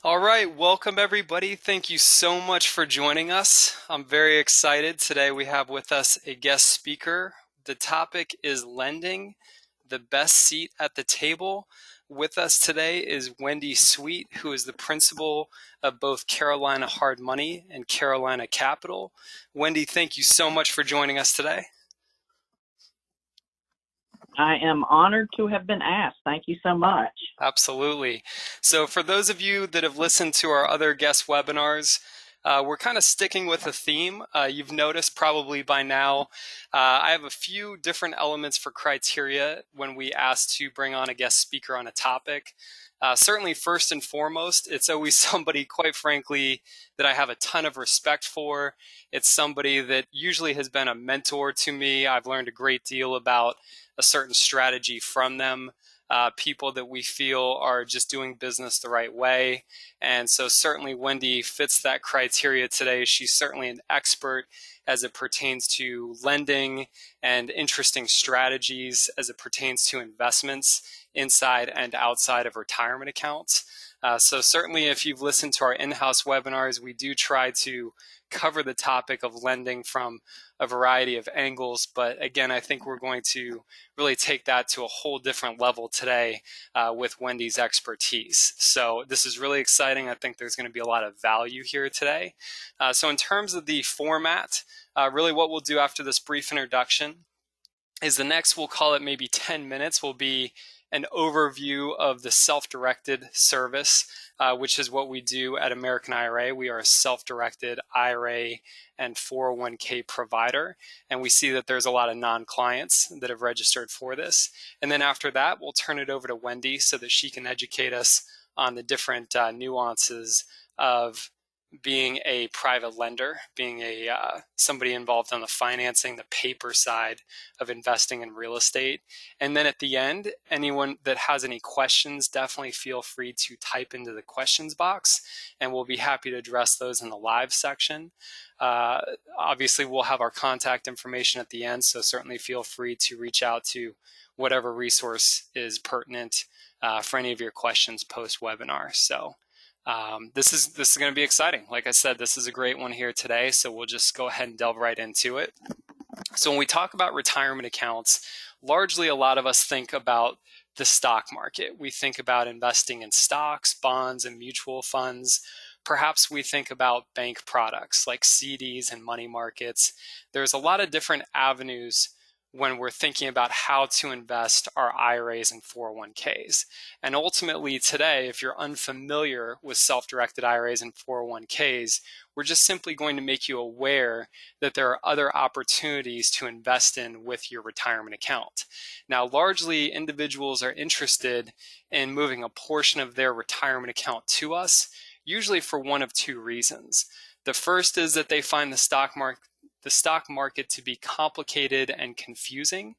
All right, welcome everybody. Thank you so much for joining us. I'm very excited. Today we have with us a guest speaker. The topic is lending, the best seat at the table. With us today is Wendy Sweet, who is the principal of both Carolina Hard Money and Carolina Capital. Wendy, thank you so much for joining us today. I am honored to have been asked. Thank you so much. Absolutely. So for those of you that have listened to our other guest webinars, we're kind of sticking with a theme. You've noticed probably by now, I have a few different elements for criteria when we ask to bring on a guest speaker on a topic. Certainly, first and foremost, it's always somebody, quite frankly, that I have a ton of respect for. It's somebody that usually has been a mentor to me. I've learned a great deal about a certain strategy from them. People that we feel are just doing business the right way. And so certainly Wendy fits that criteria today. She's certainly an expert as it pertains to lending and interesting strategies as it pertains to investments inside and outside of retirement accounts. So certainly if you've listened to our in-house webinars, we do try to cover the topic of lending from a variety of angles. But again, I think we're going to really take that to a whole different level today with Wendy's expertise. So this is really exciting. I think there's going to be a lot of value here today. So in terms of the format, really what we'll do after this brief introduction is the next, we'll call it maybe 10 minutes, will be an overview of the self-directed service, which is what we do at American IRA. We are a self-directed IRA and 401k provider, and we see that there's a lot of non-clients that have registered for this. And then after that, we'll turn it over to Wendy so that she can educate us on the different nuances of being a private lender, being a somebody involved on the financing, the paper side of investing in real estate. And then at the end, anyone that has any questions, definitely feel free to type into the questions box, and we'll be happy to address those in the live section. Obviously, we'll have our contact information at the end, so certainly feel free to reach out to whatever resource is pertinent for any of your questions post-webinar. So this is going to be exciting. Like I said, this is a great one here today, so we'll just go ahead and delve right into it. So when we talk about retirement accounts, largely a lot of us think about the stock market. We think about investing in stocks, bonds, and mutual funds. Perhaps we think about bank products like CDs and money markets. There's a lot of different avenues when we're thinking about how to invest our IRAs and 401ks. And ultimately today, if you're unfamiliar with self-directed IRAs and 401ks, we're just simply going to make you aware that there are other opportunities to invest in with your retirement account. Now, largely individuals are interested in moving a portion of their retirement account to us, usually for one of two reasons. The first is that they find the stock market to be complicated and confusing.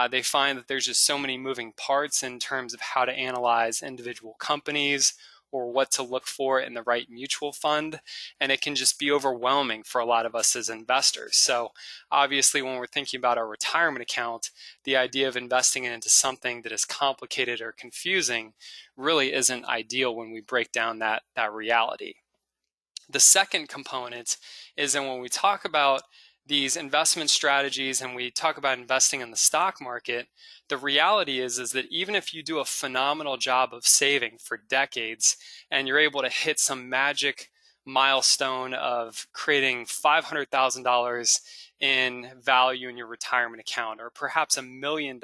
They find that there's just so many moving parts in terms of how to analyze individual companies or what to look for in the right mutual fund, and it can just be overwhelming for a lot of us as investors. So obviously when we're thinking about our retirement account, the idea of investing into something that is complicated or confusing really isn't ideal when we break down that reality. The second component is that when we talk about these investment strategies and we talk about investing in the stock market, the reality is that even if you do a phenomenal job of saving for decades and you're able to hit some magic milestone of creating $500,000 in value in your retirement account, or perhaps $1 million,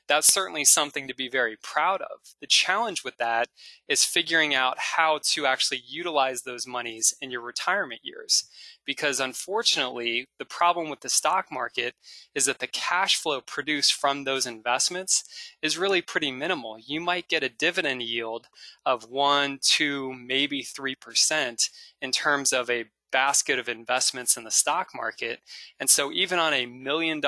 that's certainly something to be very proud of. The challenge with that is figuring out how to actually utilize those monies in your retirement years. Because unfortunately, the problem with the stock market is that the cash flow produced from those investments is really pretty minimal. You might get a dividend yield of 1, 2, maybe 3% in terms of a basket of investments in the stock market. And so even on a $1 million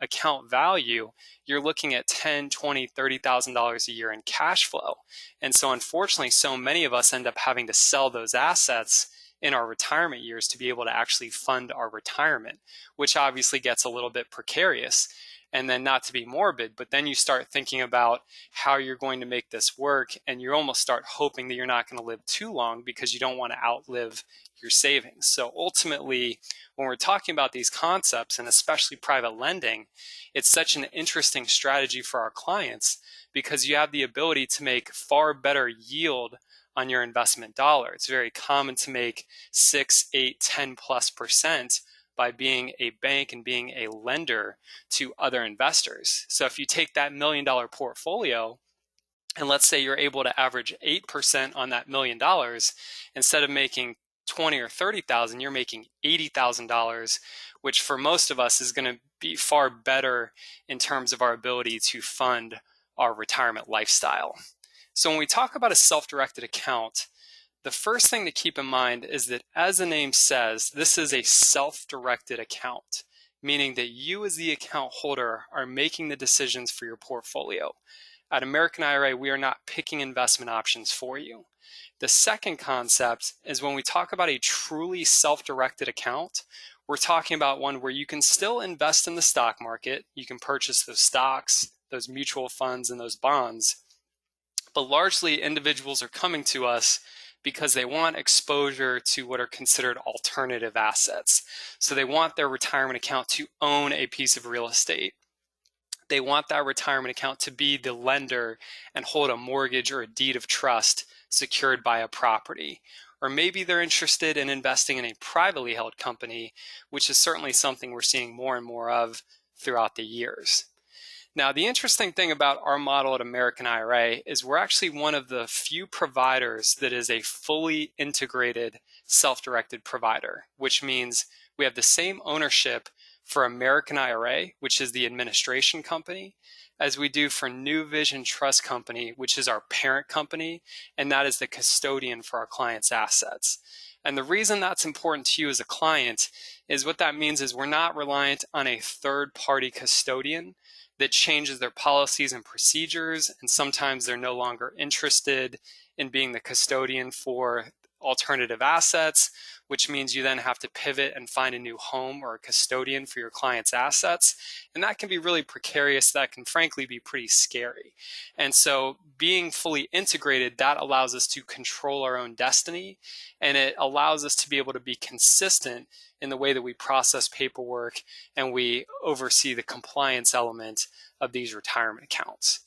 account value, you're looking at $10, $20, $30,000 a year in cash flow. And so unfortunately, so many of us end up having to sell those assets in our retirement years to be able to actually fund our retirement, which obviously gets a little bit precarious. And then, not to be morbid, but then you start thinking about how you're going to make this work, and you almost start hoping that you're not going to live too long because you don't want to outlive your savings. So ultimately, when we're talking about these concepts, and especially private lending, it's such an interesting strategy for our clients because you have the ability to make far better yield on your investment dollar. It's very common to make 6, 8, 10+% by being a bank and being a lender to other investors. So if you take that $1 million portfolio, and let's say you're able to average 8% on that $1 million, instead of making 20 or 30,000, you're making $80,000, which for most of us is going to be far better in terms of our ability to fund our retirement lifestyle. So when we talk about a self-directed account, the first thing to keep in mind is that, as the name says, this is a self-directed account, meaning that you as the account holder are making the decisions for your portfolio. At American IRA, we are not picking investment options for you. The second concept is when we talk about a truly self-directed account, we're talking about one where you can still invest in the stock market. You can purchase those stocks, those mutual funds, and those bonds. But largely, individuals are coming to us because they want exposure to what are considered alternative assets. So they want their retirement account to own a piece of real estate. They want that retirement account to be the lender and hold a mortgage or a deed of trust secured by a property. Or maybe they're interested in investing in a privately held company, which is certainly something we're seeing more and more of throughout the years. Now, the interesting thing about our model at American IRA is we're actually one of the few providers that is a fully integrated self-directed provider, which means we have the same ownership for American IRA, which is the administration company, as we do for New Vision Trust Company, which is our parent company, and that is the custodian for our clients' assets. And the reason that's important to you as a client is what that means is we're not reliant on a third-party custodian that changes their policies and procedures, and sometimes they're no longer interested in being the custodian for alternative assets, which means you then have to pivot and find a new home or a custodian for your client's assets. And that can be really precarious. That can frankly be pretty scary. And so being fully integrated, that allows us to control our own destiny, and it allows us to be able to be consistent in the way that we process paperwork and we oversee the compliance element of these retirement accounts.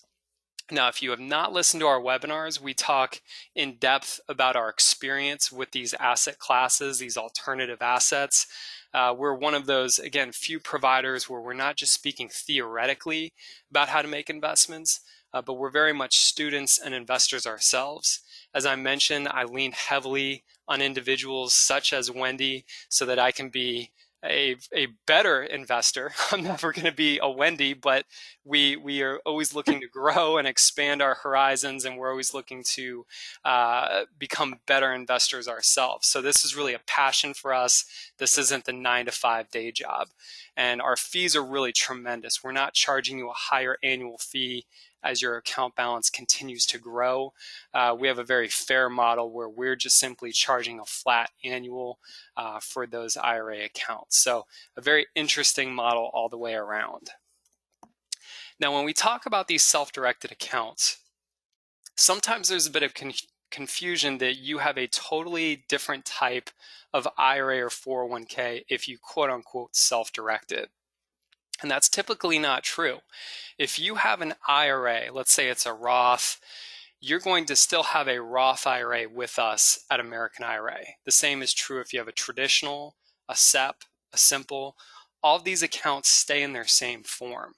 Now, if you have not listened to our webinars, we talk in depth about our experience with these asset classes, these alternative assets. We're one of those, again, few providers where we're not just speaking theoretically about how to make investments, but we're very much students and investors ourselves. As I mentioned, I lean heavily on individuals such as Wendy so that I can be a better investor. I'm never going to be a Wendy, but we are always looking to grow and expand our horizons, and we're always looking to become better investors ourselves. So this is really a passion for us. This isn't the 9-to-5 day job, and our fees are really tremendous. We're not charging you a higher annual fee as your account balance continues to grow. We have a very fair model where we're just simply charging a flat annual for those IRA accounts. So a very interesting model all the way around. Now, when we talk about these self-directed accounts, sometimes there's a bit of confusion that you have a totally different type of IRA or 401k if you quote unquote self-directed. And that's typically not true. If you have an IRA, let's say it's a Roth, you're going to still have a Roth IRA with us at American IRA. The same is true if you have a traditional, a SEP, a simple. All of these accounts stay in their same form.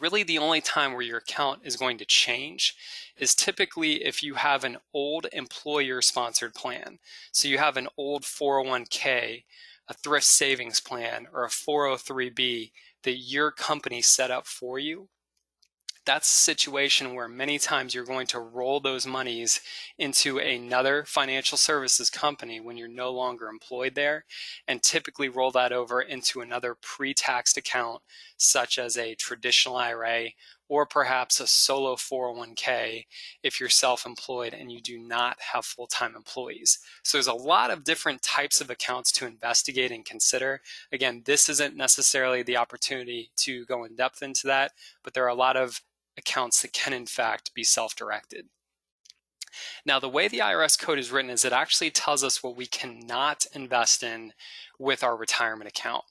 Really, the only time where your account is going to change is typically if you have an old employer-sponsored plan. So you have an old 401k, a thrift savings plan, or a 403b that your company set up for you. That's a situation where many times you're going to roll those monies into another financial services company when you're no longer employed there, and typically roll that over into another pre-taxed account, such as a traditional IRA or perhaps a solo 401k if you're self-employed and you do not have full-time employees. So there's a lot of different types of accounts to investigate and consider. Again, this isn't necessarily the opportunity to go in depth into that, but there are a lot of accounts that can in fact be self-directed. Now, the way the IRS code is written is it actually tells us what we cannot invest in with our retirement account.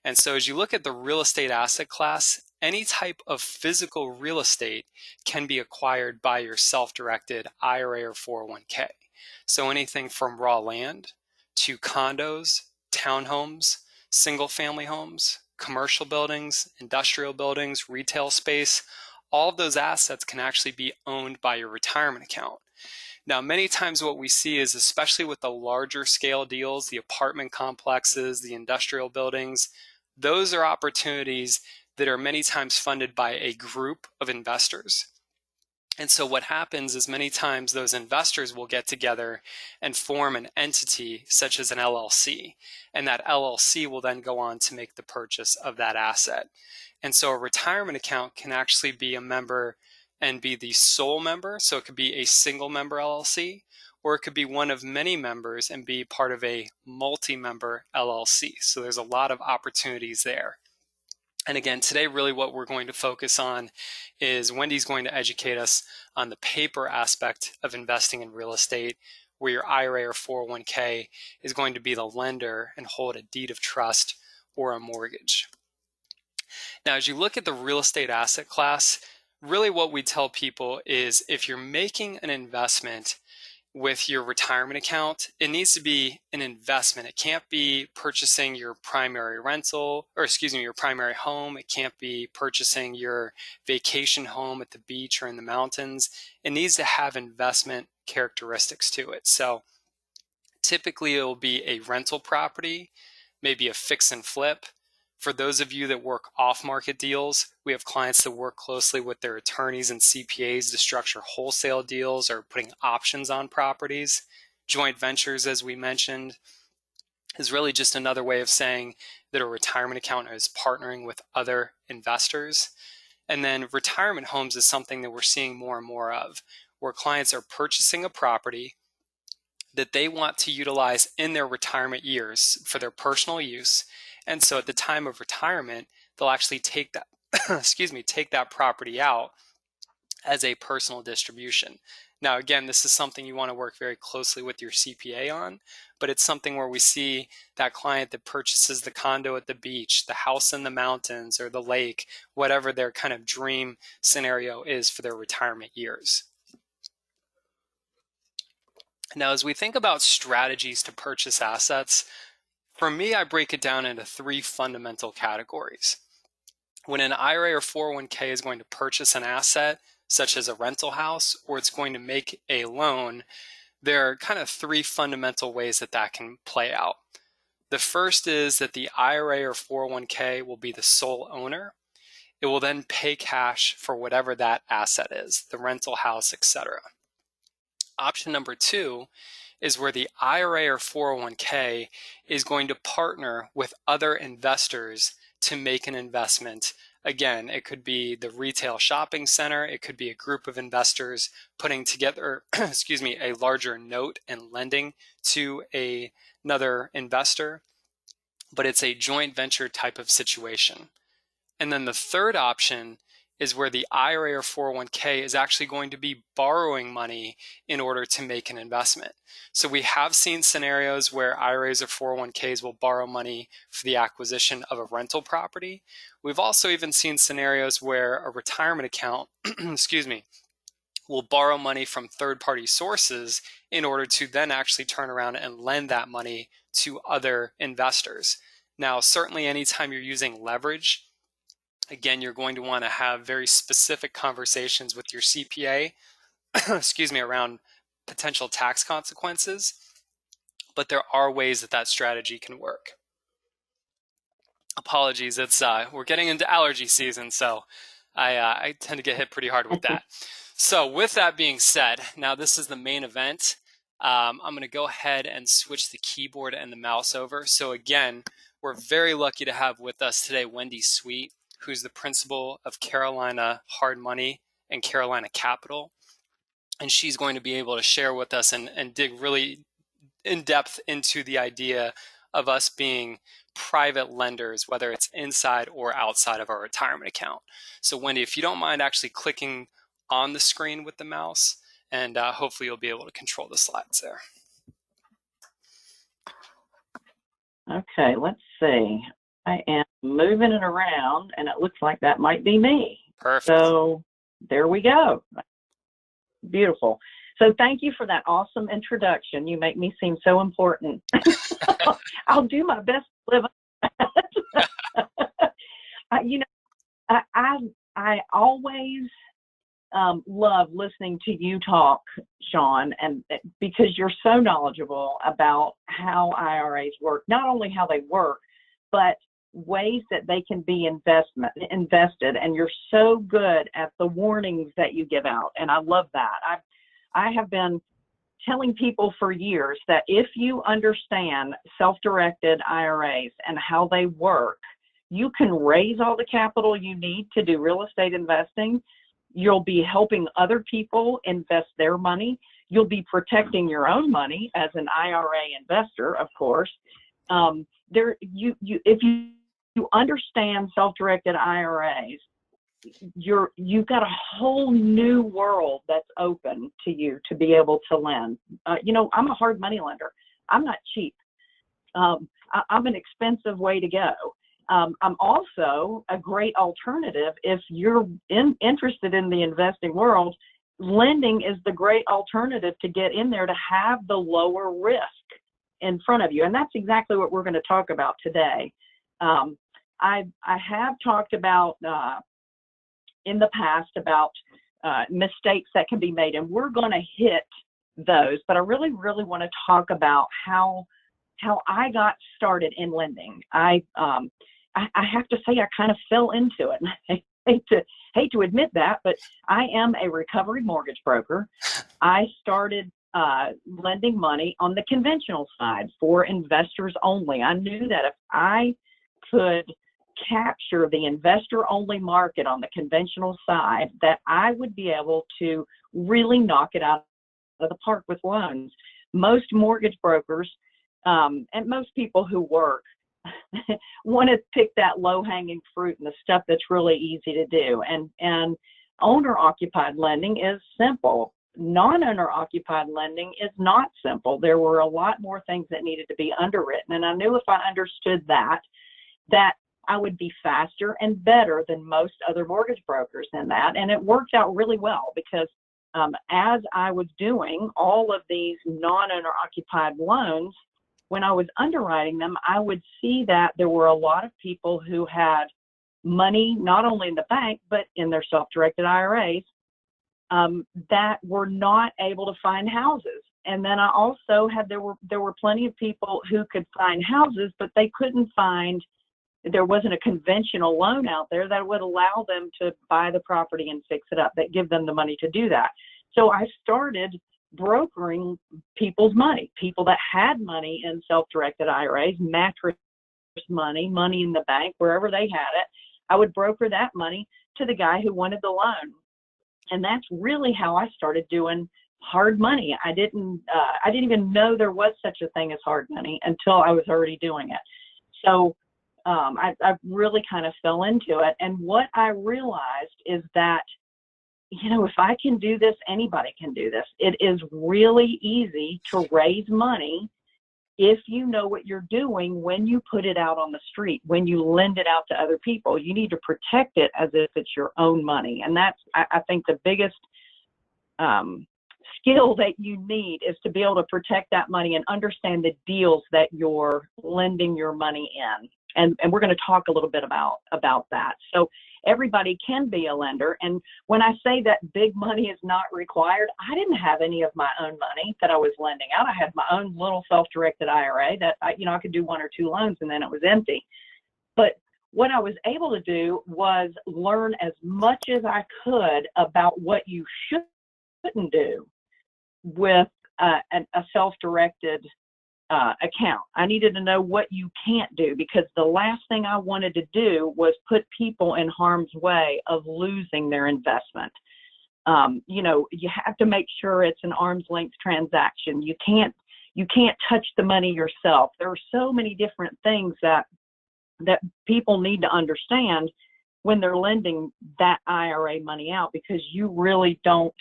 And so as you look at the real estate asset class, any type of physical real estate can be acquired by your self-directed IRA or 401k. So anything from raw land to condos, townhomes, single-family homes, commercial buildings, industrial buildings, retail space, all of those assets can actually be owned by your retirement account. Now, many times what we see is, especially with the larger scale deals, the apartment complexes, the industrial buildings, those are opportunities that are many times funded by a group of investors. And so what happens is many times those investors will get together and form an entity such as an LLC. And that LLC will then go on to make the purchase of that asset. And so a retirement account can actually be a member and be the sole member. So it could be a single member LLC, or it could be one of many members and be part of a multi-member LLC. So there's a lot of opportunities there. And again, today really what we're going to focus on is Wendy's going to educate us on the paper aspect of investing in real estate, where your IRA or 401k is going to be the lender and hold a deed of trust or a mortgage. Now, as you look at the real estate asset class, really what we tell people is if you're making an investment with your retirement account, it needs to be an investment. It can't be purchasing your primary rental, or excuse me, your primary home. It can't be purchasing your vacation home at the beach or in the mountains. It needs to have investment characteristics to it. So typically it will be a rental property, maybe a fix and flip. For those of you that work off-market deals, we have clients that work closely with their attorneys and CPAs to structure wholesale deals or putting options on properties. Joint ventures, as we mentioned, is really just another way of saying that a retirement account is partnering with other investors. And then retirement homes is something that we're seeing more and more of, where clients are purchasing a property that they want to utilize in their retirement years for their personal use. And so at the time of retirement, they'll actually take that, take that property out as a personal distribution. Now, again, this is something you want to work very closely with your CPA on, but it's something where we see that client that purchases the condo at the beach, the house in the mountains, or the lake, whatever their kind of dream scenario is for their retirement years. Now, as we think about strategies to purchase assets, for me, I break it down into three fundamental categories. When an IRA or 401k is going to purchase an asset, such as a rental house, or it's going to make a loan, there are kind of three fundamental ways that that can play out. The first is that the IRA or 401k will be the sole owner. It will then pay cash for whatever that asset is, the rental house, etc. Option number two is where the IRA or 401k is going to partner with other investors to make an investment. Again, it could be the retail shopping center. It could be a group of investors putting together, a larger note and lending to another investor. But it's a joint venture type of situation. And then the third option is where the IRA or 401k is actually going to be borrowing money in order to make an investment. So we have seen scenarios where IRAs or 401ks will borrow money for the acquisition of a rental property. We've also even seen scenarios where a retirement account, will borrow money from third-party sources in order to then actually turn around and lend that money to other investors. Now, certainly anytime you're using leverage, again, you're going to want to have very specific conversations with your CPA, around potential tax consequences, but there are ways that that strategy can work. Apologies, we're getting into allergy season, so I tend to get hit pretty hard with that. So with that being said, now this is the main event. I'm going to go ahead and switch the keyboard and the mouse over. So again, we're very lucky to have with us today Wendy Sweet, who's the principal of Carolina Hard Money and Carolina Capital. And she's going to be able to share with us and dig really in depth into the idea of us being private lenders, whether it's inside or outside of our retirement account. So Wendy, if you don't mind actually clicking on the screen with the mouse, and hopefully you'll be able to control the slides there. Okay, let's see. I am moving it around, and it looks like that might be me. Perfect. So there we go. Beautiful. So thank you for that awesome introduction. You make me seem so important. I'll do my best to live up to that. You know, I always love listening to you talk, Sean, and because you're so knowledgeable about how IRAs work, not only how they work, but ways that they can be invested. And you're so good at the warnings that you give out. And I love that. I have been telling people for years that if you understand self-directed IRAs and how they work, you can raise all the capital you need to do real estate investing. You'll be helping other people invest their money. You'll be protecting your own money as an IRA investor, of course. If you understand self-directed IRAs, you've got a whole new world that's open to you to be able to lend. You know, I'm a hard money lender. I'm not cheap. I'm an expensive way to go. I'm also a great alternative if you're interested in the investing world. Lending is the great alternative to get in there to have the lower risk in front of you. And that's exactly what we're going to talk about today. I have talked about in the past about mistakes that can be made, and we're going to hit those. But I really want to talk about how I got started in lending. I have to say I kind of fell into it. I hate to admit that, but I am a recovery mortgage broker. I started lending money on the conventional side for investors only. I knew that if I could capture the investor only market on the conventional side, that I would be able to really knock it out of the park with loans. Most mortgage brokers and most people who work want to pick that low-hanging fruit and the stuff that's really easy to do. And owner-occupied lending is simple. Non-owner occupied lending is not simple. There were a lot more things that needed to be underwritten. And I knew if I understood that I would be faster and better than most other mortgage brokers in that. And it worked out really well because as I was doing all of these non-owner occupied loans, when I was underwriting them, I would see that there were a lot of people who had money, not only in the bank, but in their self-directed IRAs, that were not able to find houses. And then I also had, there were plenty of people who could find houses, but they couldn't find, there wasn't a conventional loan out there that would allow them to buy the property and fix it up, that give them the money to do that. So I started brokering people's money, people that had money in self-directed IRAs, mattress money, money in the bank, wherever they had it. I would broker that money to the guy who wanted the loan. And that's really how I started doing hard money. I didn't even know there was such a thing as hard money until I was already doing it. So I really kind of fell into it. And what I realized is that, you know, if I can do this, anybody can do this. It is really easy to raise money if you know what you're doing when you put it out on the street, when you lend it out to other people. You need to protect it as if it's your own money. And that's, I think, the biggest skill that you need is to be able to protect that money and understand the deals that you're lending your money in. And we're going to talk a little bit about that. So everybody can be a lender. And when I say that big money is not required, I didn't have any of my own money that I was lending out. I had my own little self-directed IRA that I could do 1 or 2 loans and then it was empty. But what I was able to do was learn as much as I could about what you shouldn't do with a self-directed account. I needed to know what you can't do, because the last thing I wanted to do was put people in harm's way of losing their investment. You have to make sure it's an arm's length transaction. You can't touch the money yourself. There are so many different things that people need to understand when they're lending that IRA money out, because you really don't,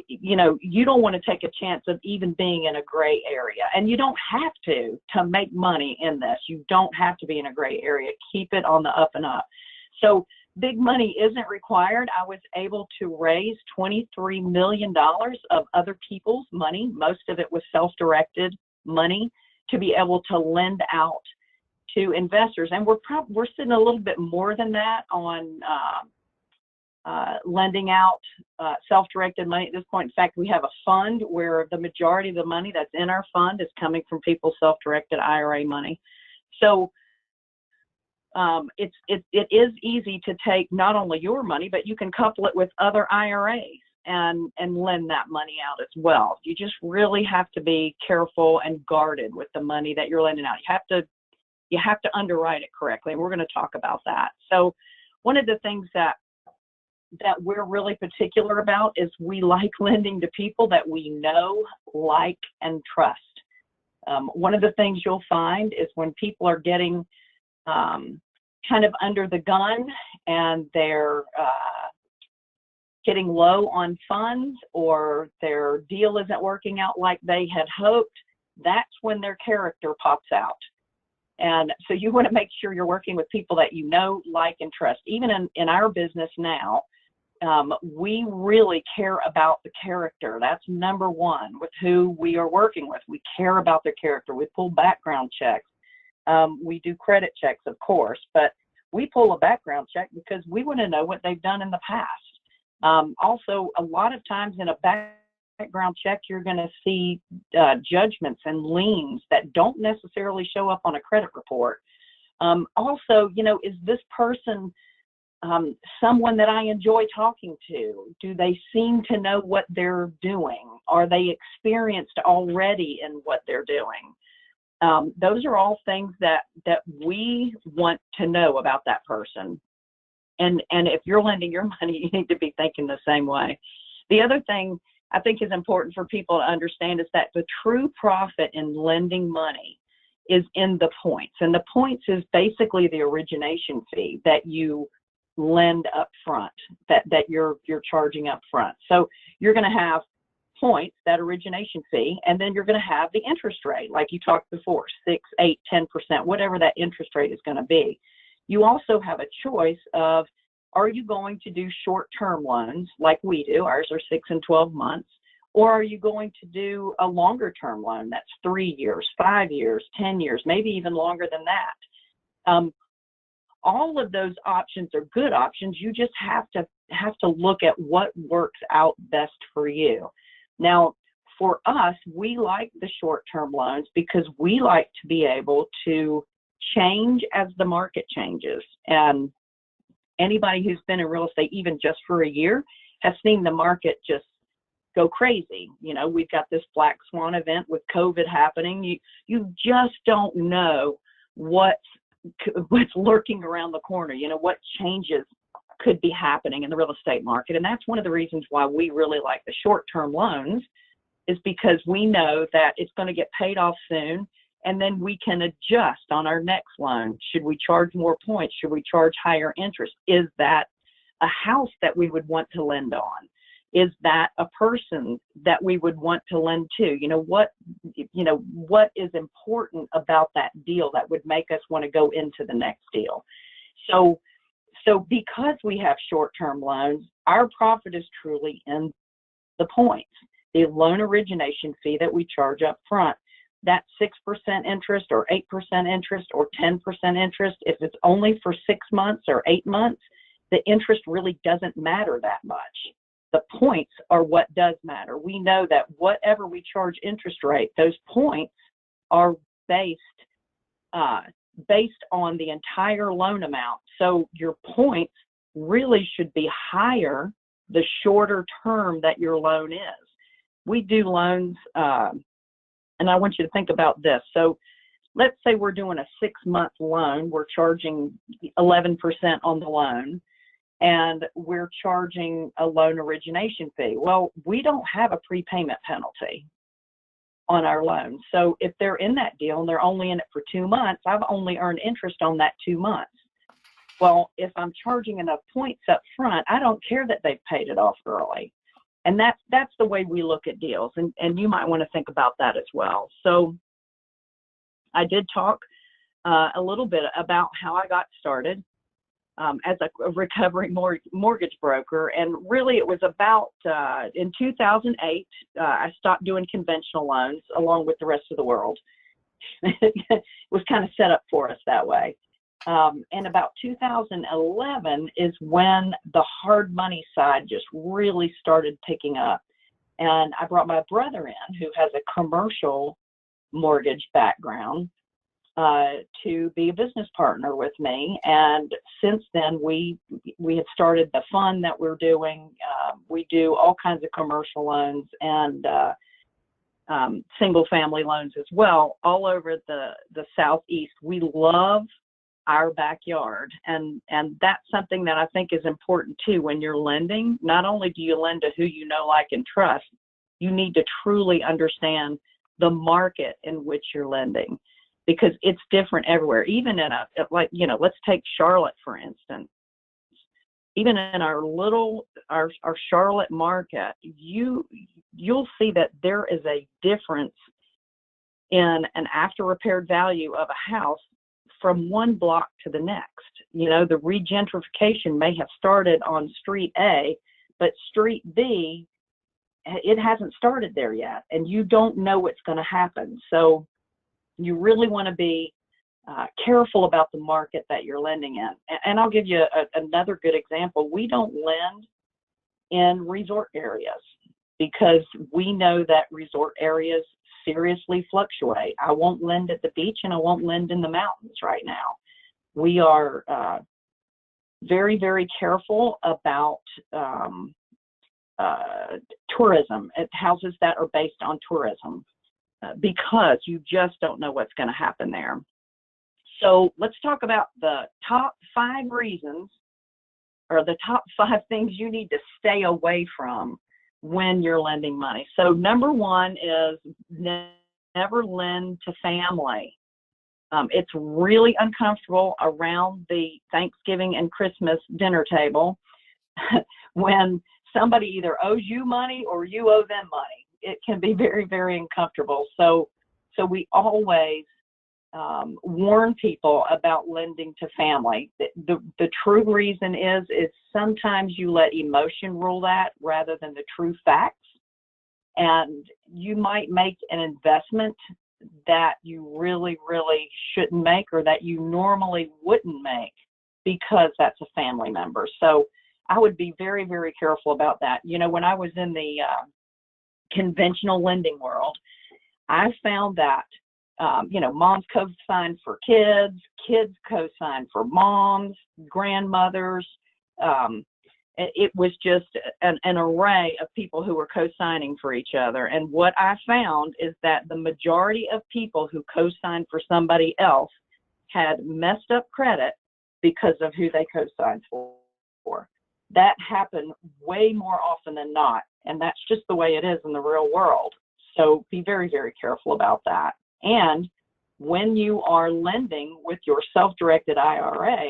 you don't want to take a chance of even being in a gray area. And you don't have to make money in this. You don't have to be in a gray area. Keep it on the up and up. So big money isn't required. I was able to raise $23 million of other people's money. Most of it was self-directed money to be able to lend out to investors. And we're sitting a little bit more than that on lending out self-directed money at this point. In fact, we have a fund where the majority of the money that's in our fund is coming from people's self-directed IRA money. So it is easy to take not only your money, but you can couple it with other IRAs and lend that money out as well. You just really have to be careful and guarded with the money that you're lending out. You have to underwrite it correctly, and we're going to talk about that. So one of the things that we're really particular about is we like lending to people that we know, like, and trust. One of the things you'll find is when people are getting kind of under the gun and they're getting low on funds, or their deal isn't working out like they had hoped, that's when their character pops out. And so you want to make sure you're working with people that you know, like, and trust. Even in our business now, we really care about the character. That's number one with who we are working with. We care about their character. We pull background checks. We do credit checks, of course, but we pull a background check because we want to know what they've done in the past. Also, a lot of times in a background check, you're going to see judgments and liens that don't necessarily show up on a credit report. Also, is this person someone that I enjoy talking to? Do they seem to know what they're doing? Are they experienced already in what they're doing? Those are all things that we want to know about that person. And if you're lending your money, you need to be thinking the same way. The other thing I think is important for people to understand is that the true profit in lending money is in the points. And the points is basically the origination fee that you lend up front, that you're charging up front. So you're going to have points, that origination fee, and then you're going to have the interest rate, like you talked before, 6, 8, 10%, whatever that interest rate is going to be. You also have a choice of, are you going to do short-term loans like we do? Ours are 6 and 12 months. Or are you going to do a longer-term loan that's 3 years, 5 years, 10 years, maybe even longer than that? All of those options are good options. You just have to look at what works out best for you. Now, for us, we like the short-term loans because we like to be able to change as the market changes. And anybody who's been in real estate, even just for a year, has seen the market just go crazy. We've got this black swan event with COVID happening. You just don't know what's lurking around the corner, what changes could be happening in the real estate market. And that's one of the reasons why we really like the short-term loans, is because we know that it's going to get paid off soon, and then we can adjust on our next loan. Should we charge more points? Should we charge higher interest? Is that a house that we would want to lend on? Is that a person that we would want to lend to? What is important about that deal that would make us want to go into the next deal? So because we have short-term loans, our profit is truly in the points. The loan origination fee that we charge up front, that 6% interest or 8% interest or 10% interest, if it's only for 6 months or 8 months, the interest really doesn't matter that much. The points are what does matter. We know that whatever we charge interest rate, those points are based on the entire loan amount. So your points really should be higher the shorter term that your loan is. We do loans And I want you to think about this. So let's say we're doing a 6-month loan. We're charging 11% on the loan, and we're charging a loan origination fee. Well, we don't have a prepayment penalty on our loan. So if they're in that deal and they're only in it for 2 months, I've only earned interest on that 2 months. Well, if I'm charging enough points up front, I don't care that they've paid it off early. And that's the way we look at deals. And you might want to think about that as well. So I did talk a little bit about how I got started as a recovering mortgage broker. And really it was about in 2008, I stopped doing conventional loans along with the rest of the world. It was kind of set up for us that way. And about 2011 is when the hard money side just really started picking up. And I brought my brother in, who has a commercial mortgage background, to be a business partner with me. And since then, we have started the fund that we're doing. We do all kinds of commercial loans and single family loans as well, all over the Southeast. We love our backyard, and that's something that I think is important too. When you're lending, not only do you lend to who you know, like, and trust, you need to truly understand the market in which you're lending, because it's different everywhere. Even in let's take Charlotte, for instance. Even in our Charlotte market, you'll see that there is a difference in an after repaired value of a house from one block to the next. The regentrification may have started on Street A, but Street B, it hasn't started there yet, and you don't know what's going to happen. So you really want to be careful about the market that you're lending in. And I'll give you another good example. We don't lend in resort areas because we know that resort areas seriously fluctuate. I won't lend at the beach, and I won't lend in the mountains right now. We are very, very careful about tourism at houses that are based on tourism because you just don't know what's going to happen there. So let's talk about the top 5 reasons, or the top 5 things you need to stay away from when you're lending money. So number 1 is never lend to family. It's really uncomfortable around the Thanksgiving and Christmas dinner table when somebody either owes you money or you owe them money. It can be very, very uncomfortable. So we always warn people about lending to family. The true reason is sometimes you let emotion rule that rather than the true facts. And you might make an investment that you really, really shouldn't make, or that you normally wouldn't make because that's a family member. So I would be very, very careful about that. When I was in the conventional lending world, I found that moms co-sign for kids, kids co-sign for moms, grandmothers. It was just an array of people who were co-signing for each other. And what I found is that the majority of people who co-signed for somebody else had messed up credit because of who they co-signed for. That happened way more often than not. And that's just the way it is in the real world. So be very, very careful about that. And when you are lending with your self-directed IRA,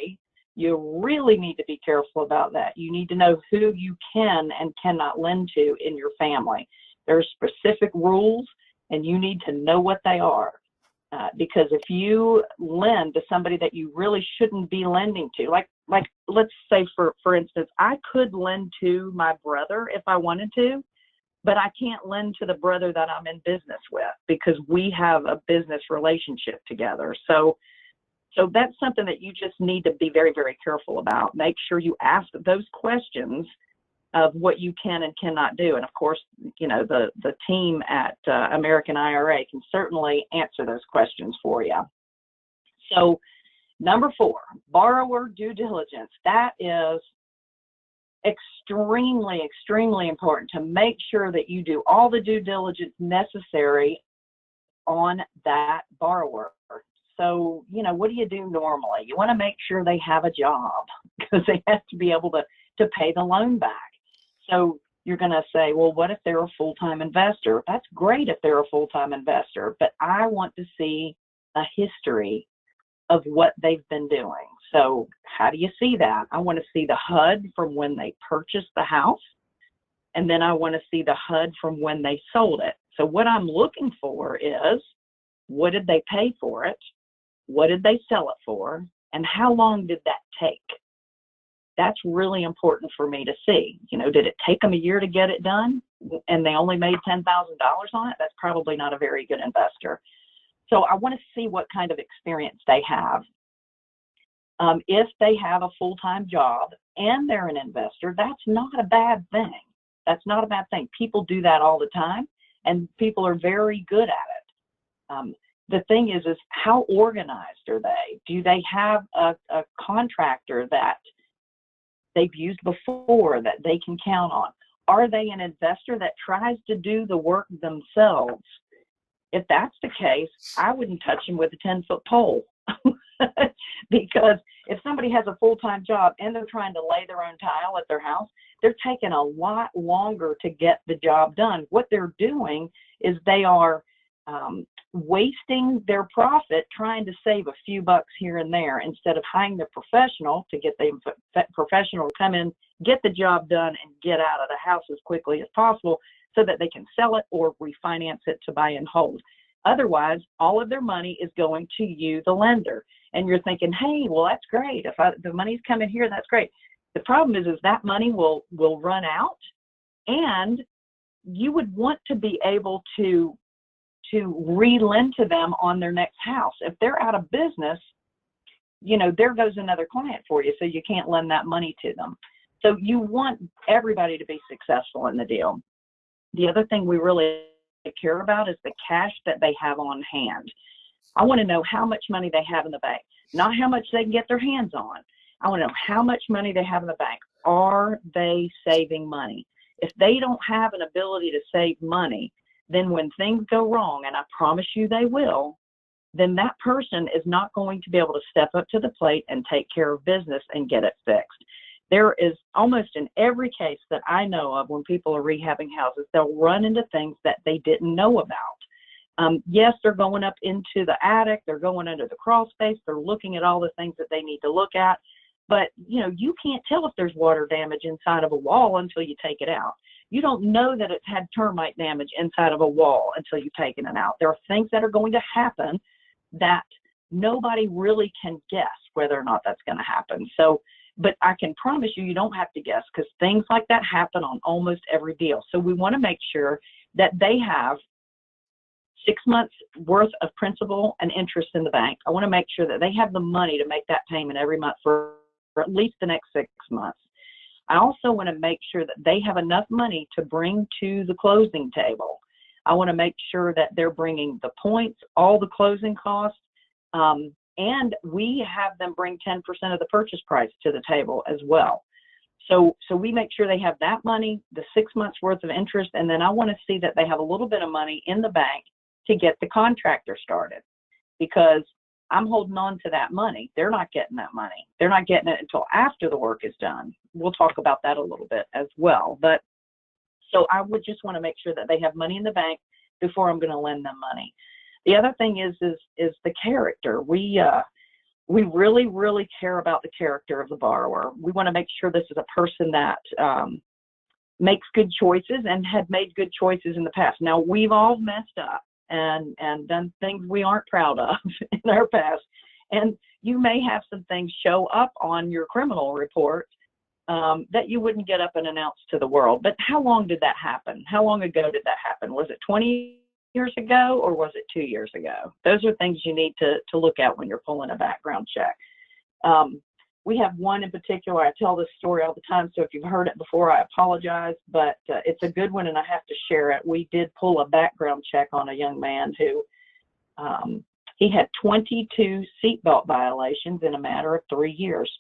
you really need to be careful about that. You need to know who you can and cannot lend to in your family. There are specific rules, and you need to know what they are. Because if you lend to somebody that you really shouldn't be lending to, like let's say for instance, I could lend to my brother if I wanted to, but I can't lend to the brother that I'm in business with because we have a business relationship together. So that's something that you just need to be very, very careful about. Make sure you ask those questions of what you can and cannot do. And of course, the team at American IRA can certainly answer those questions for you. So number 4, borrower due diligence. That is extremely, extremely important to make sure that you do all the due diligence necessary on that borrower. So, what do you do normally? You want to make sure they have a job because they have to be able to pay the loan back. So you're going to say, well, what if they're a full-time investor? That's great if they're a full-time investor, but I want to see a history of what they've been doing. So how do you see that? I want to see the HUD from when they purchased the house, and then I want to see the HUD from when they sold it. So what I'm looking for is, what did they pay for it? What did they sell it for? And how long did that take? That's really important for me to see. Did it take them a year to get it done and they only made $10,000 on it? That's probably not a very good investor. So I want to see what kind of experience they have. If they have a full-time job and they're an investor, that's not a bad thing. That's not a bad thing. People do that all the time, and people are very good at it. The thing is how organized are they? Do they have a contractor that they've used before that they can count on? Are they an investor that tries to do the work themselves? If that's the case, I wouldn't touch them with a 10-foot pole. Because if somebody has a full-time job and they're trying to lay their own tile at their house, they're taking a lot longer to get the job done. What they're doing is they are wasting their profit trying to save a few bucks here and there instead of hiring the professional to get the professional to come in, get the job done, and get out of the house as quickly as possible so that they can sell it or refinance it to buy and hold. Otherwise, all of their money is going to you, the lender. And you're thinking, hey, well, that's great. If the money's coming here, that's great. The problem is that money will run out, and you would want to be able to re-lend to them on their next house. If they're out of business, there goes another client for you, so you can't lend that money to them. So you want everybody to be successful in the deal. The other thing we really care about is the cash that they have on hand. I want to know how much money they have in the bank, not how much they can get their hands on. I want to know how much money they have in the bank. Are they saving money? If they don't have an ability to save money, then when things go wrong, and I promise you they will, then that person is not going to be able to step up to the plate and take care of business and get it fixed. There is almost in every case that I know of when people are rehabbing houses, they'll run into things that they didn't know about. Yes, they're going up into the attic, they're going under the crawl space, they're looking at all the things that they need to look at, but you can't tell if there's water damage inside of a wall until you take it out. You don't know that it's had termite damage inside of a wall until you've taken it out. There are things that are going to happen that nobody really can guess whether or not that's going to happen. So, but I can promise you, you don't have to guess, because things like that happen on almost every deal. So we want to make sure that they have 6 months worth of principal and interest in the bank. I want to make sure that they have the money to make that payment every month for at least the next 6 months. I also want to make sure that they have enough money to bring to the closing table. I want to make sure that they're bringing the points, all the closing costs, and we have them bring 10% of the purchase price to the table as well. So we make sure they have that money, the 6 months worth of interest, and then I want to see that they have a little bit of money in the bank to get the contractor started, because I'm holding on to that money. They're not getting that money. They're not getting it until after the work is done. We'll talk about that a little bit as well. But so I would just want to make sure that they have money in the bank before I'm going to lend them money. The other thing is the character. We really, really care about the character of the borrower. We want to make sure this is a person that makes good choices and had made good choices in the past. Now, we've all messed up and done things we aren't proud of in our past. And you may have some things show up on your criminal report that you wouldn't get up and announce to the world. But how long did that happen? How long ago did that happen? Was it 20 years ago, or was it 2 years ago? Those are things you need to look at when you're pulling a background check. We have one in particular. I tell this story all the time, so if you've heard it before, I apologize, but it's a good one and I have to share it. We did pull a background check on a young man who he had 22 seatbelt violations in a matter of 3 years.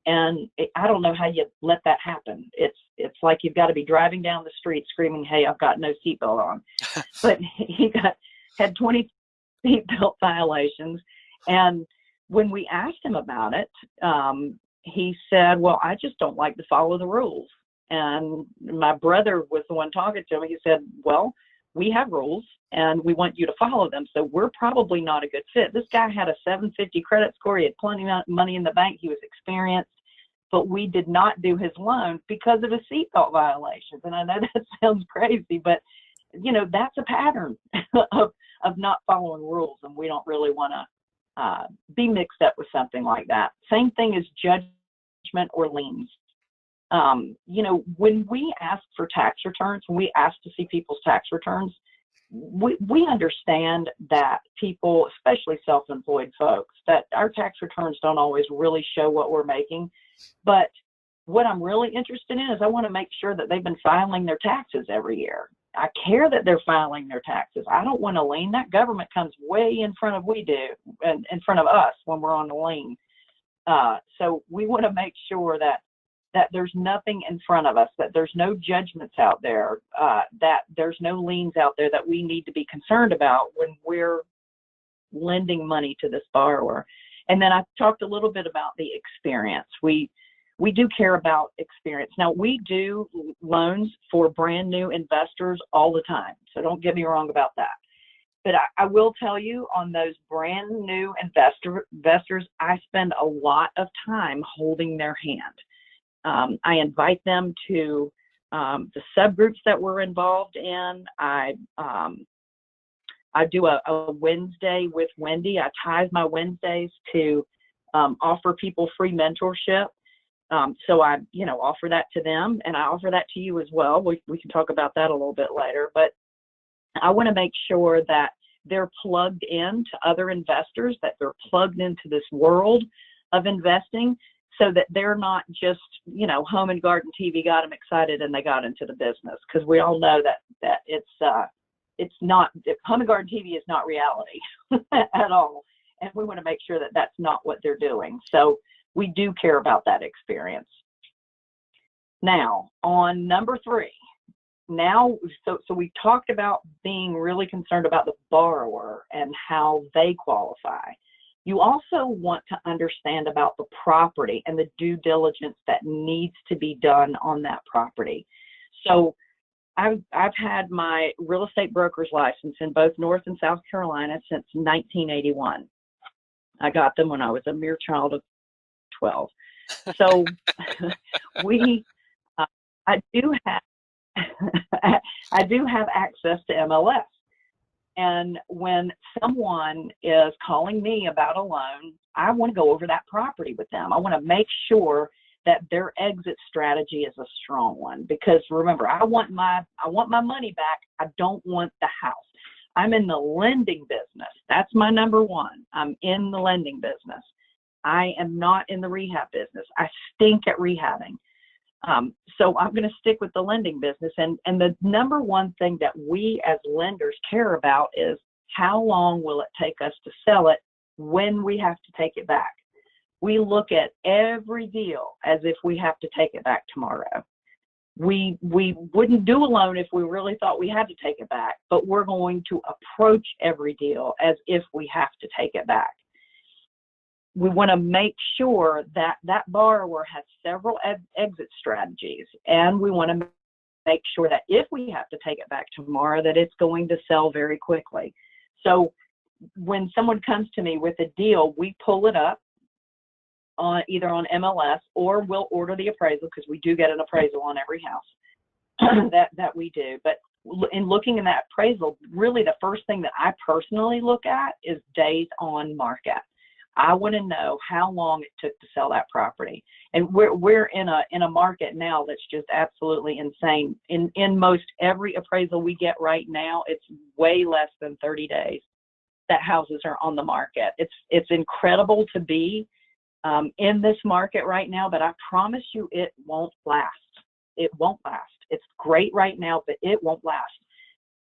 And I don't know how you let that happen. It's like you've got to be driving down the street screaming, "Hey, I've got no seatbelt on." But he got had 20 seatbelt violations. And when we asked him about it, he said, well, I just don't like to follow the rules. And my brother was the one talking to him. He said, well, we have rules and we want you to follow them. So we're probably not a good fit. This guy had a 750 credit score. He had plenty of money in the bank. He was experienced, but we did not do his loan because of his seatbelt violations. And I know that sounds crazy, but you know, that's a pattern of not following rules. And we don't really want to be mixed up with something like that. Same thing as judgment or liens. You know, when we ask for tax returns, when we ask to see people's tax returns, we understand that people, especially self-employed folks, that our tax returns don't always really show what we're making. But what I'm really interested in is I want to make sure that they've been filing their taxes every year. I care that they're filing their taxes. I don't want to lien. That government comes way in front of in front of us when we're on the lien. So we want to make sure that there's nothing in front of us, that there's no judgments out there, that there's no liens out there that we need to be concerned about when we're lending money to this borrower. And then I talked a little bit about the experience. We do care about experience. Now, we do loans for brand new investors all the time, so don't get me wrong about that. But I will tell you, on those brand new investors, I spend a lot of time holding their hand. I invite them to the subgroups that we're involved in. I do a Wednesday with Wendy. I tie my Wednesdays to offer people free mentorship. So I, you know, offer that to them, and I offer that to you as well. We can talk about that a little bit later. But I want to make sure that they're plugged in to other investors, that they're plugged into this world of investing, so that they're not just, you know, Home and Garden TV got them excited and they got into the business. Because we all know that it's not, Home and Garden TV is not reality at all. And we want to make sure that that's not what they're doing. So we do care about that experience. Now, on number 3, so we've talked about being really concerned about the borrower and how they qualify. You also want to understand about the property and the due diligence that needs to be done on that property. So I've had my real estate broker's license in both North and South Carolina since 1981. I got them when I was a mere child of 12. So I do have access to MLS. And when someone is calling me about a loan, I want to go over that property with them. I want to make sure that their exit strategy is a strong one, because remember, I want my money back. I don't want the house. I'm in the lending business. That's my number one. I'm in the lending business. I am not in the rehab business. I stink at rehabbing. So I'm going to stick with the lending business. And the number one thing that we as lenders care about is how long will it take us to sell it when we have to take it back. We look at every deal as if we have to take it back tomorrow. We wouldn't do a loan if we really thought we had to take it back, but we're going to approach every deal as if we have to take it back. We want to make sure that that borrower has several exit strategies, and we want to make sure that if we have to take it back tomorrow, that it's going to sell very quickly. So when someone comes to me with a deal, we pull it up on either on MLS, or we'll order the appraisal, because we do get an appraisal on every house that we do. But in looking in that appraisal, really the first thing that I personally look at is days on market. I want to know how long it took to sell that property. And we're in a market now that's just absolutely insane. In most every appraisal we get right now, it's way less than 30 days that houses are on the market. It's incredible to be in this market right now, but I promise you it won't last. It won't last. It's great right now, but it won't last.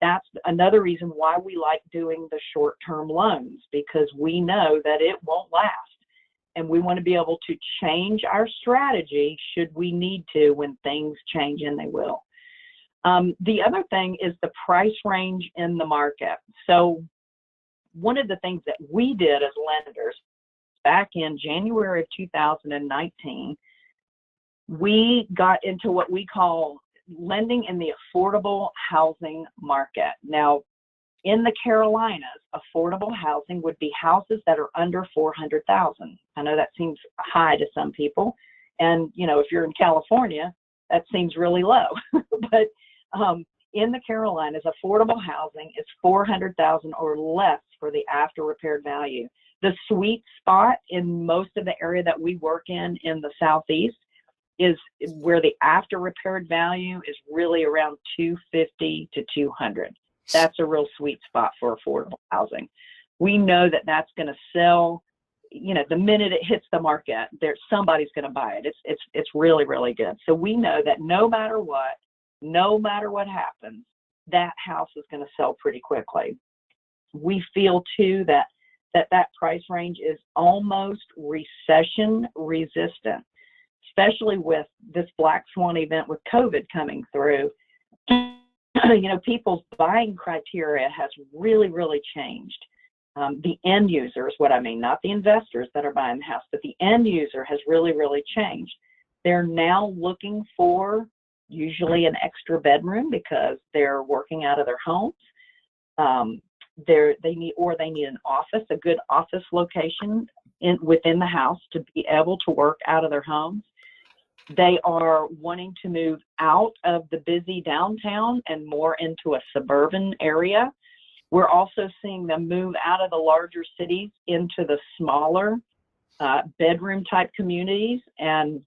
That's another reason why we like doing the short-term loans, because we know that it won't last. And we want to be able to change our strategy should we need to when things change, and they will. The other thing is the price range in the market. So one of the things that we did as lenders back in January of 2019, we got into what we call lending in the affordable housing market. Now, in the Carolinas, affordable housing would be houses that are under 400,000. I know that seems high to some people, and if you're in California, that seems really low. But in the Carolinas, affordable housing is 400,000 or less for the after repaired value. The sweet spot in most of the area that we work in the Southeast is where the after repaired value is really around 250 to 200. That's a real sweet spot for affordable housing. We know that that's going to sell, the minute it hits the market, somebody's going to buy it. It's really, really good. So we know that no matter what happens, that house is going to sell pretty quickly. We feel too that price range is almost recession resistant, especially with this black swan event with COVID coming through. People's buying criteria has really, really changed. The end user is what I mean, not the investors that are buying the house, but the end user has really, really changed. They're now looking for usually an extra bedroom because they're working out of their homes. They need an office, a good office location within the house to be able to work out of their homes. They are wanting to move out of the busy downtown and more into a suburban area. We're also seeing them move out of the larger cities into the smaller bedroom type communities. And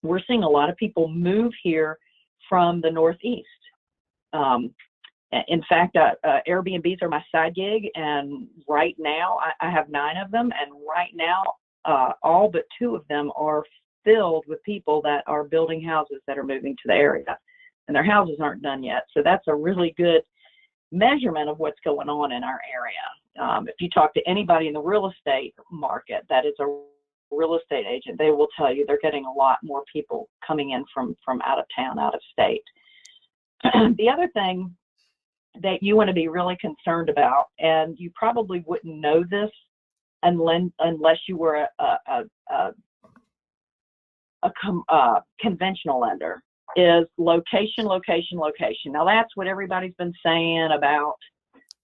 we're seeing a lot of people move here from the Northeast. In fact, Airbnbs are my side gig. And right now I have 9 of them. And right now, all but 2 of them are filled with people that are building houses that are moving to the area, and their houses aren't done yet. So that's a really good measurement of what's going on in our area. If you talk to anybody in the real estate market that is a real estate agent, they will tell you they're getting a lot more people coming in from out of town, out of state. The other thing that you want to be really concerned about, and you probably wouldn't know this unless you were a conventional lender, is location. Now that's what everybody's been saying about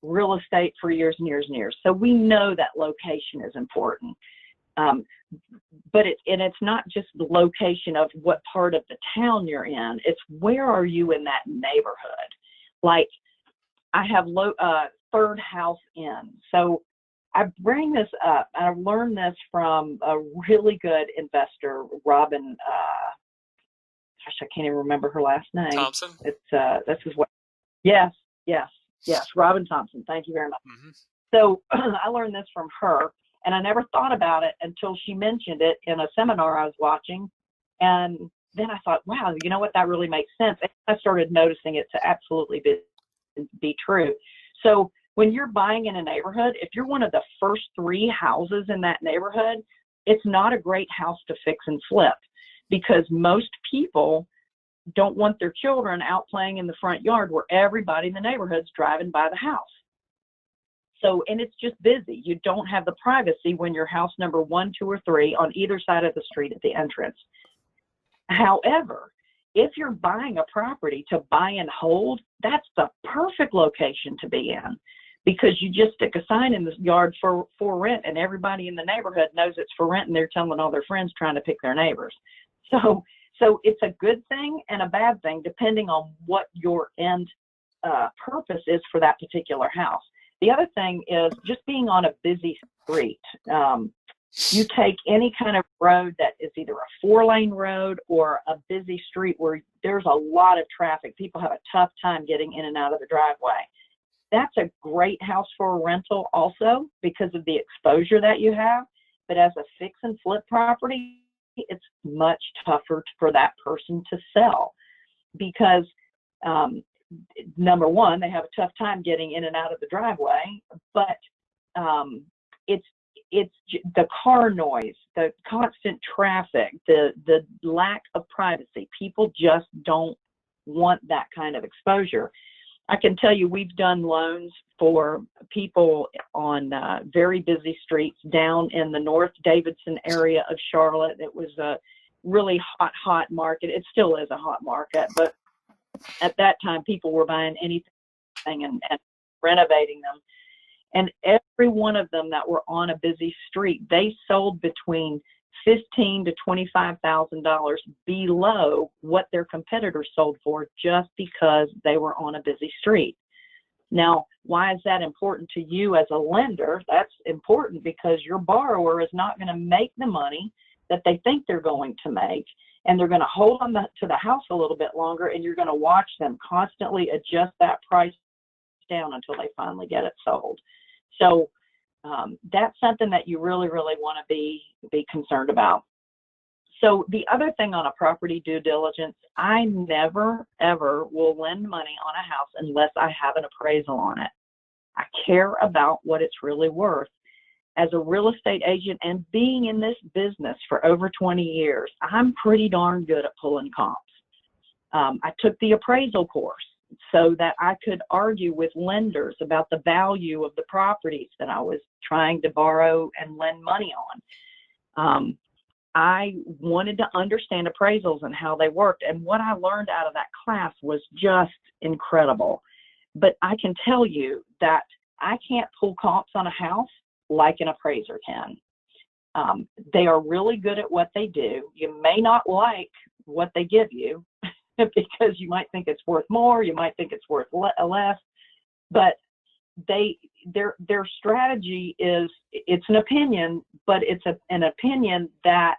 real estate for years and years and years. So we know that location is important. But it's not just the location of what part of the town you're in. It's where are you in that neighborhood? Like I have third house in. So I bring this up. I learned this from a really good investor, Robin. Gosh, I can't even remember her last name. Thompson. This is what. Yes, Robin Thompson. Thank you very much. Mm-hmm. So I learned this from her, and I never thought about it until she mentioned it in a seminar I was watching, and then I thought, wow, you know what? That really makes sense. And I started noticing it to absolutely be true. So when you're buying in a neighborhood, if you're one of the first 3 houses in that neighborhood, it's not a great house to fix and flip, because most people don't want their children out playing in the front yard where everybody in the neighborhood's driving by the house. So, and it's just busy. You don't have the privacy when you're house number 1, 2, or 3 on either side of the street at the entrance. However, if you're buying a property to buy and hold, that's the perfect location to be in, because you just stick a sign in the yard for rent, and everybody in the neighborhood knows it's for rent, and they're telling all their friends trying to pick their neighbors. So it's a good thing and a bad thing depending on what your end purpose is for that particular house. The other thing is just being on a busy street. You take any kind of road that is either a 4-lane road or a busy street where there's a lot of traffic. People have a tough time getting in and out of the driveway. That's a great house for a rental also because of the exposure that you have. But as a fix and flip property, it's much tougher for that person to sell because, number one, they have a tough time getting in and out of the driveway, but it's the car noise, the constant traffic, the lack of privacy. People just don't want that kind of exposure. I can tell you we've done loans for people on very busy streets down in the North Davidson area of Charlotte. It was a really hot market. It still is a hot market, but at that time people were buying anything and renovating them. And every one of them that were on a busy street, they sold between $15,000 to $25,000 below what their competitors sold for, just because they were on a busy street. Now, why is that important to you as a lender? That's important because your borrower is not going to make the money that they think they're going to make, and they're going to hold on to the house a little bit longer, and you're going to watch them constantly adjust that price down until they finally get it sold. So that's something that you really, really want to be concerned about. So the other thing on a property due diligence, I never, ever will lend money on a house unless I have an appraisal on it. I care about what it's really worth. As a real estate agent and being in this business for over 20 years, I'm pretty darn good at pulling comps. I took the appraisal course so that I could argue with lenders about the value of the properties that I was trying to borrow and lend money on. I wanted to understand appraisals and how they worked, and what I learned out of that class was just incredible. But I can tell you that I can't pull comps on a house like an appraiser can. They are really good at what they do. You may not like what they give you because you might think it's worth more, you might think it's worth less, but their strategy is, it's an opinion, but it's an opinion that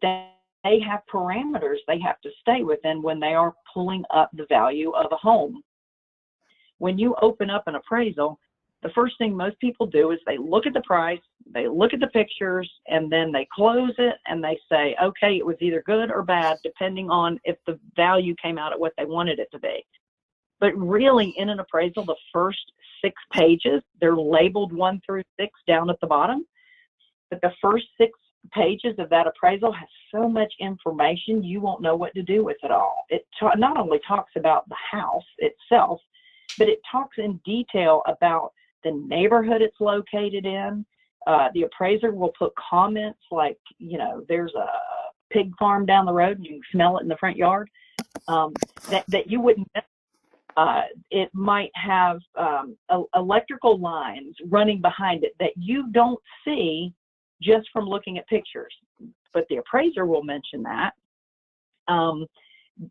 they have parameters they have to stay within when they are pulling up the value of a home. When you open up an appraisal, the first thing most people do is they look at the price, they look at the pictures, and then they close it and they say, okay, it was either good or bad, depending on if the value came out at what they wanted it to be. But really, in an appraisal, the first 6 pages, they're labeled 1 through 6 down at the bottom. But the first 6 pages of that appraisal has so much information, you won't know what to do with it all. It not only talks about the house itself, but it talks in detail about the neighborhood it's located in. The appraiser will put comments like, there's a pig farm down the road and you can smell it in the front yard, that you wouldn't know. It might have electrical lines running behind it that you don't see just from looking at pictures, but the appraiser will mention that.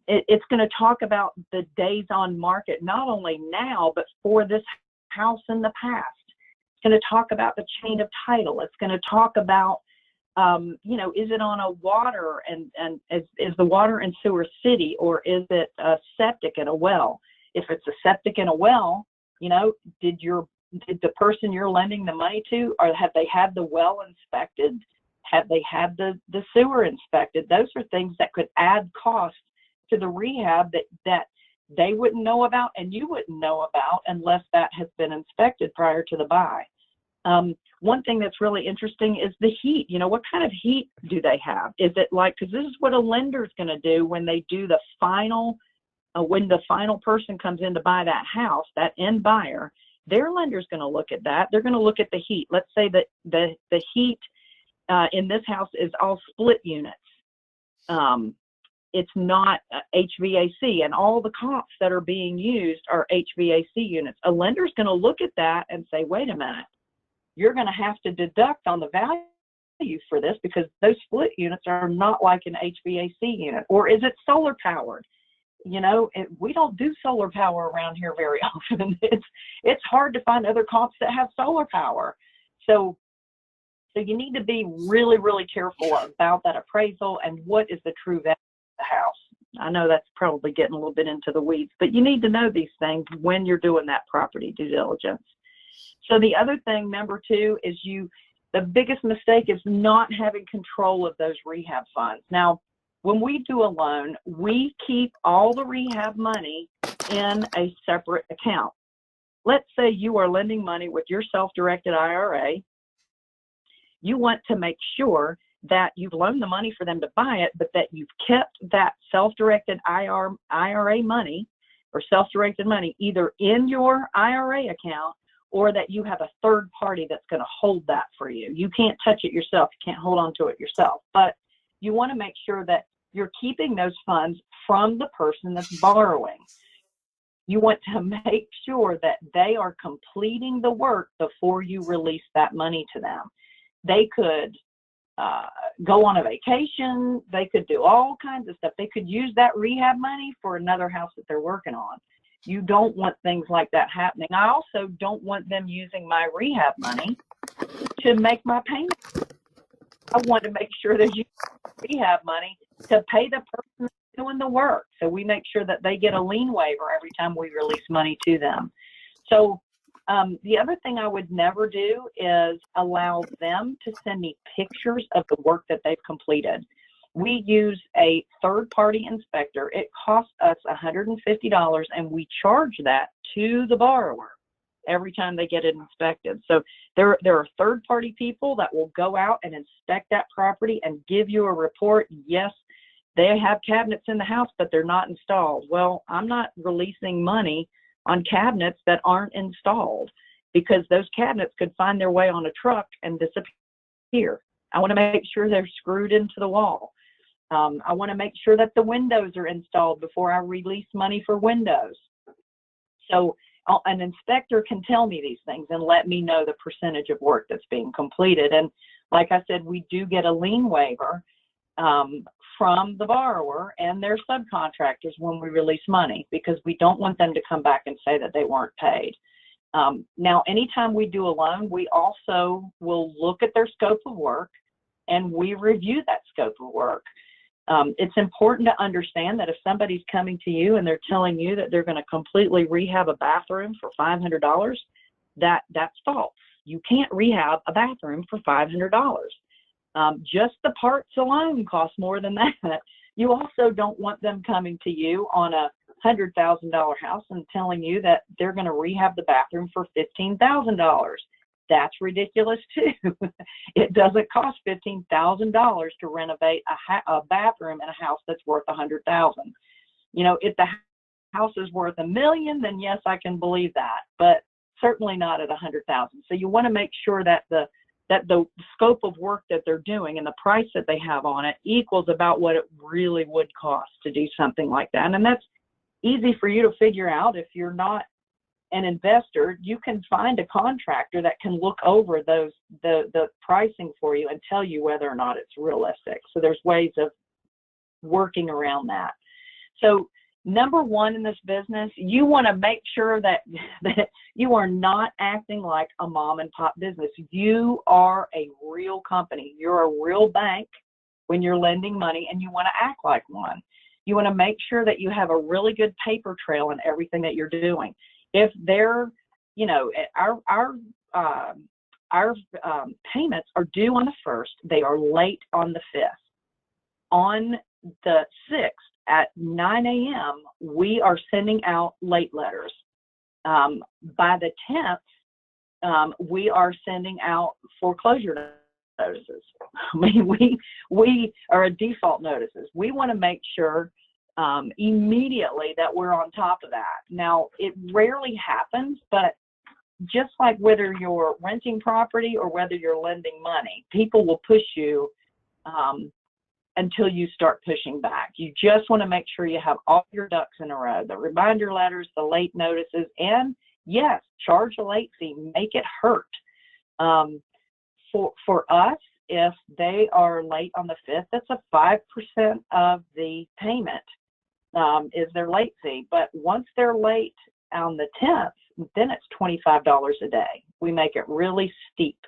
It's going to talk about the days on market, not only now, but for this house in the past. It's going to talk about the chain of title. It's going to talk about, is it on a water and is the water and sewer city, or is it a septic and a well? If it's a septic and a well, did the person you're lending the money to, or have they had the well inspected? Have they had the sewer inspected? Those are things that could add cost to the rehab that they wouldn't know about and you wouldn't know about unless that has been inspected prior to the buy. One thing that's really interesting is the heat. What kind of heat do they have? Is it because this is what a lender's going to do when they do the final, when the final person comes in to buy that house, that end buyer, their lender's going to look at that. They're going to look at the heat. Let's say that the heat in this house is all split units. It's not HVAC, and all the comps that are being used are HVAC units. A lender's going to look at that and say, wait a minute, you're going to have to deduct on the value for this because those split units are not like an HVAC unit. Or is it solar powered? We don't do solar power around here very often. It's hard to find other comps that have solar power. So you need to be really, really careful about that appraisal and what is the true value of the house. I know that's probably getting a little bit into the weeds, but you need to know these things when you're doing that property due diligence. So the other thing, number 2, is the biggest mistake is not having control of those rehab funds. Now, when we do a loan, we keep all the rehab money in a separate account. Let's say you are lending money with your self-directed IRA. You want to make sure that you've loaned the money for them to buy it, but that you've kept that self-directed IRA money, or self-directed money either in your IRA account or that you have a third party that's going to hold that for you. You can't touch it yourself. You can't hold on to it yourself. But you want to make sure that you're keeping those funds from the person that's borrowing. You want to make sure that they are completing the work before you release that money to them. They could go on a vacation. They could do all kinds of stuff. They could use that rehab money for another house that they're working on. You don't want things like that happening. I also don't want them using my rehab money to make my payment. I want to make sure they're using rehab money to pay the person doing the work. So we make sure that they get a lien waiver every time we release money to them. So the other thing I would never do is allow them to send me pictures of the work that they've completed. We use a third-party inspector. It costs us $150, and we charge that to the borrower every time they get it inspected. So there are third-party people that will go out and inspect that property and give you a report. Yes, they have cabinets in the house, but they're not installed. Well, I'm not releasing money on cabinets that aren't installed because those cabinets could find their way on a truck and disappear. I want to make sure they're screwed into the wall. I want to make sure that the windows are installed before I release money for windows. So an inspector can tell me these things and let me know the percentage of work that's being completed. And like I said, we do get a lien waiver from the borrower and their subcontractors when we release money, because we don't want them to come back and say that they weren't paid. Now, anytime we do a loan, we also will look at their scope of work and we review that scope of work. It's important to understand that if somebody's coming to you and they're telling you that they're going to completely rehab a bathroom for $500, that's false. You can't rehab a bathroom for $500. Just the parts alone cost more than that. You also don't want them coming to you on a $100,000 house and telling you that they're going to rehab the bathroom for $15,000. That's ridiculous too. It doesn't cost $15,000 to renovate a bathroom in a house that's worth $100,000. You know, if the house is worth $1 million, then yes, I can believe that, but certainly not at $100,000. So you want to make sure that the scope of work that they're doing and the price that they have on it equals about what it really would cost to do something like that. And that's easy for you to figure out. If you're not an investor, you can find a contractor that can look over the pricing for you and tell you whether or not it's realistic. So there's ways of working around that. So number one in this business, you want to make sure that you are not acting like a mom and pop business. You are a real company. You're a real bank when you're lending money, and you want to act like one. You want to make sure that you have a really good paper trail in everything that you're doing. If they're, you know, our payments are due on the 1st, they are late on the 5th. On the 6th at 9 a.m., we are sending out late letters. By the 10th, we are sending out foreclosure notices. I mean, we are default notices. We want to make sure immediately that we're on top of that. Now, it rarely happens, but just like whether you're renting property or whether you're lending money, people will push you until you start pushing back. You just want to make sure you have all your ducks in a row, the reminder letters, the late notices, and yes, charge a late fee, make it hurt. For us, if they are late on the 5th, that's a 5% of the payment is their late fee. But once they're late on the 10th, then it's $25 a day. We make it really steep.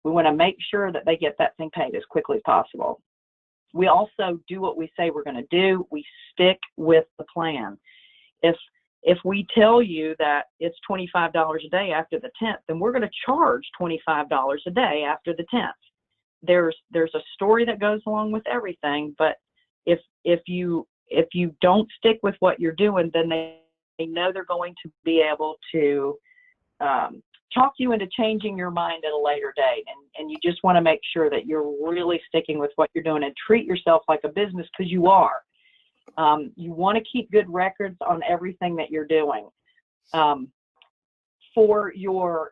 We want to make sure that they get that thing paid as quickly as possible. We also do what we say we're going to do. We stick with the plan. If we tell you that it's $25 a day after the 10th, then we're going to charge $25 a day after the 10th. There's a story that goes along with everything, but if you don't stick with what you're doing, then they know they're going to be able to talk you into changing your mind at a later date. And you just want to make sure that you're really sticking with what you're doing and treat yourself like a business, because you are. You want to keep good records on everything that you're doing. For your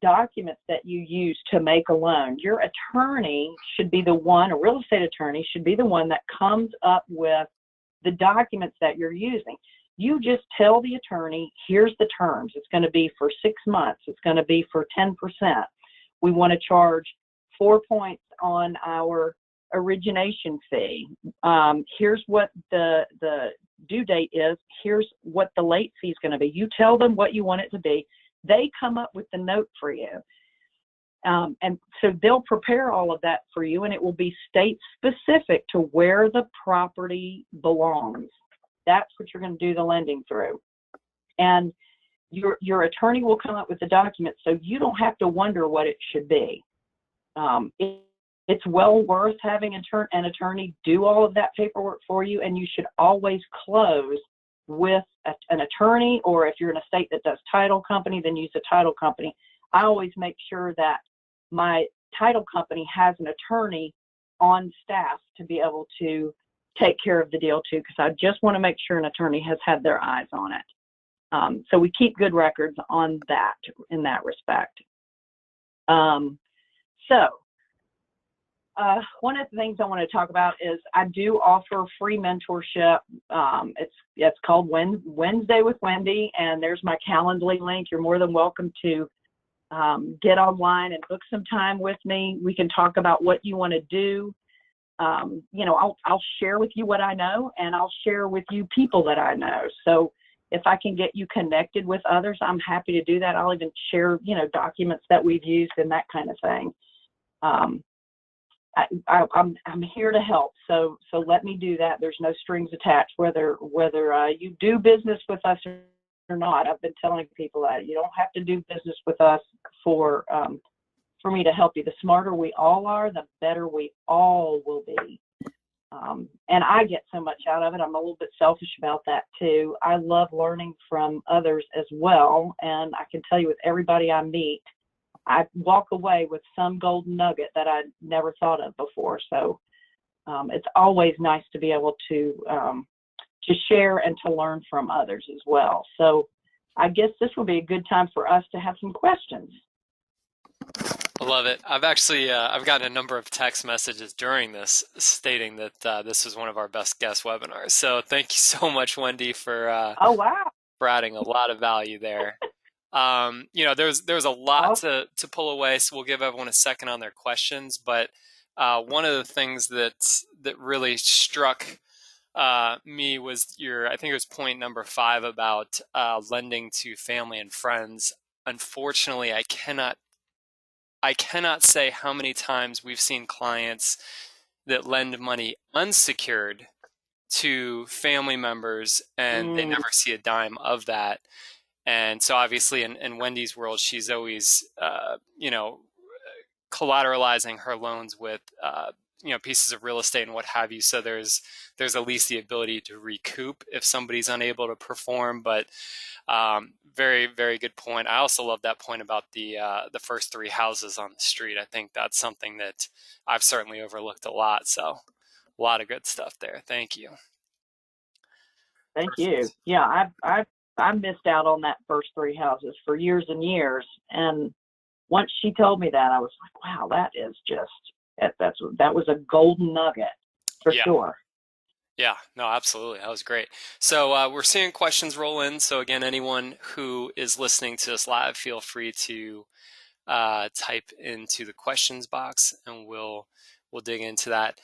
documents that you use to make a loan, your attorney should be the one, a real estate attorney should be the one that comes up with the documents that you're using. You just tell the attorney, here's the terms. It's going to be for 6 months. It's going to be for 10%. We want to charge 4 points on our origination fee. Here's what the due date is. Here's what the late fee is going to be. You tell them what you want it to be. They come up with the note for you. And so they'll prepare all of that for you, and it will be state specific to where the property belongs. That's what you're going to do the lending through. And your attorney will come up with the document, so you don't have to wonder what it should be. It's well worth having an attorney do all of that paperwork for you, and you should always close with an attorney, or if you're in a state that does title company, then use a title company. I always make sure that my title company has an attorney on staff to be able to take care of the deal too, because I just want to make sure an attorney has had their eyes on it. So we keep good records on that in that respect. One of the things I want to talk about is I do offer free mentorship. It's called Wednesday with Wendy, and there's my Calendly link. You're more than welcome to get online and book some time with me. We can talk about what you want to do. I'll share with you what I know, and I'll share with you people that I know. So if I can get you connected with others, I'm happy to do that. I'll even share, documents that we've used and that kind of thing. I'm here to help, so let me do that. There's no strings attached, whether you do business with us or not. I've been telling people that you don't have to do business with us for me to help you. The smarter we all are, the better we all will be. And I get so much out of it. I'm a little bit selfish about that too. I love learning from others as well, and I can tell you with everybody I meet, I walk away with some golden nugget that I never thought of before. So it's always nice to be able to share and to learn from others as well. So I guess this will be a good time for us to have some questions. I love it. I've actually I've gotten a number of text messages during this stating that this was one of our best guest webinars. So thank you so much, Wendy, for Oh, wow. for adding a lot of value there. There's a lot to pull away, so we'll give everyone a second on their questions. But one of the things that really struck me was I think it was point number 5 about lending to family and friends. Unfortunately, I cannot say how many times we've seen clients that lend money unsecured to family members, and they never see a dime of that. And so obviously in Wendy's world, she's always, collateralizing her loans with, pieces of real estate and what have you. So there's at least the ability to recoup if somebody's unable to perform. But very, very good point. I also love that point about the first 3 houses on the street. I think that's something that I've certainly overlooked a lot. So a lot of good stuff there. Thank you. Thank you. Yeah, I missed out on that first 3 houses for years and years, and once she told me that, I was like, wow, that was a golden nugget for sure. Yeah, no, absolutely. That was great. So we're seeing questions roll in. So again, anyone who is listening to us live, feel free to type into the questions box, and we'll dig into that.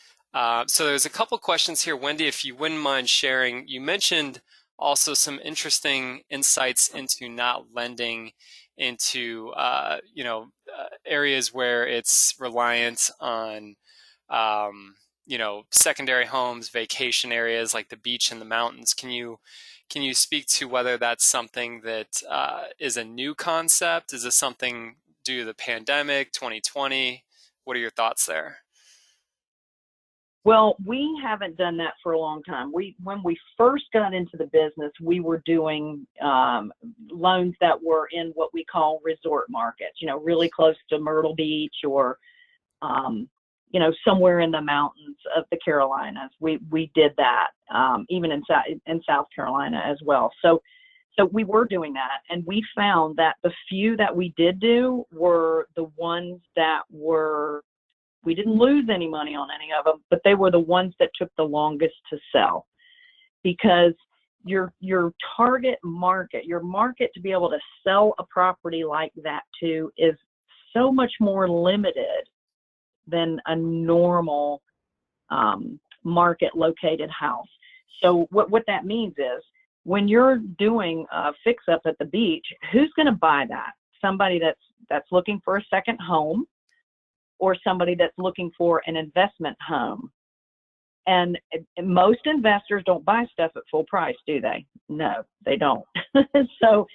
So there's a couple questions here. Wendy, if you wouldn't mind sharing, you mentioned also some interesting insights into not lending into areas where it's reliant on secondary homes, vacation areas like the beach and the mountains. Can you speak to whether that's something that is a new concept? Is this something due to the pandemic, 2020? What are your thoughts there? Well, we haven't done that for a long time. When we first got into the business, we were doing loans that were in what we call resort markets, really close to Myrtle Beach or somewhere in the mountains of the Carolinas. We did that, even in South Carolina as well. So we were doing that, and we found that the few that we did do were the ones that we didn't lose any money on any of them, but they were the ones that took the longest to sell, because your target market, your market to be able to sell a property like that to, is so much more limited than a normal market located house. So what that means is, when you're doing a fix up at the beach, who's going to buy that? Somebody that's looking for a second home, or somebody that's looking for an investment home. And most investors don't buy stuff at full price, do they? No, they don't. So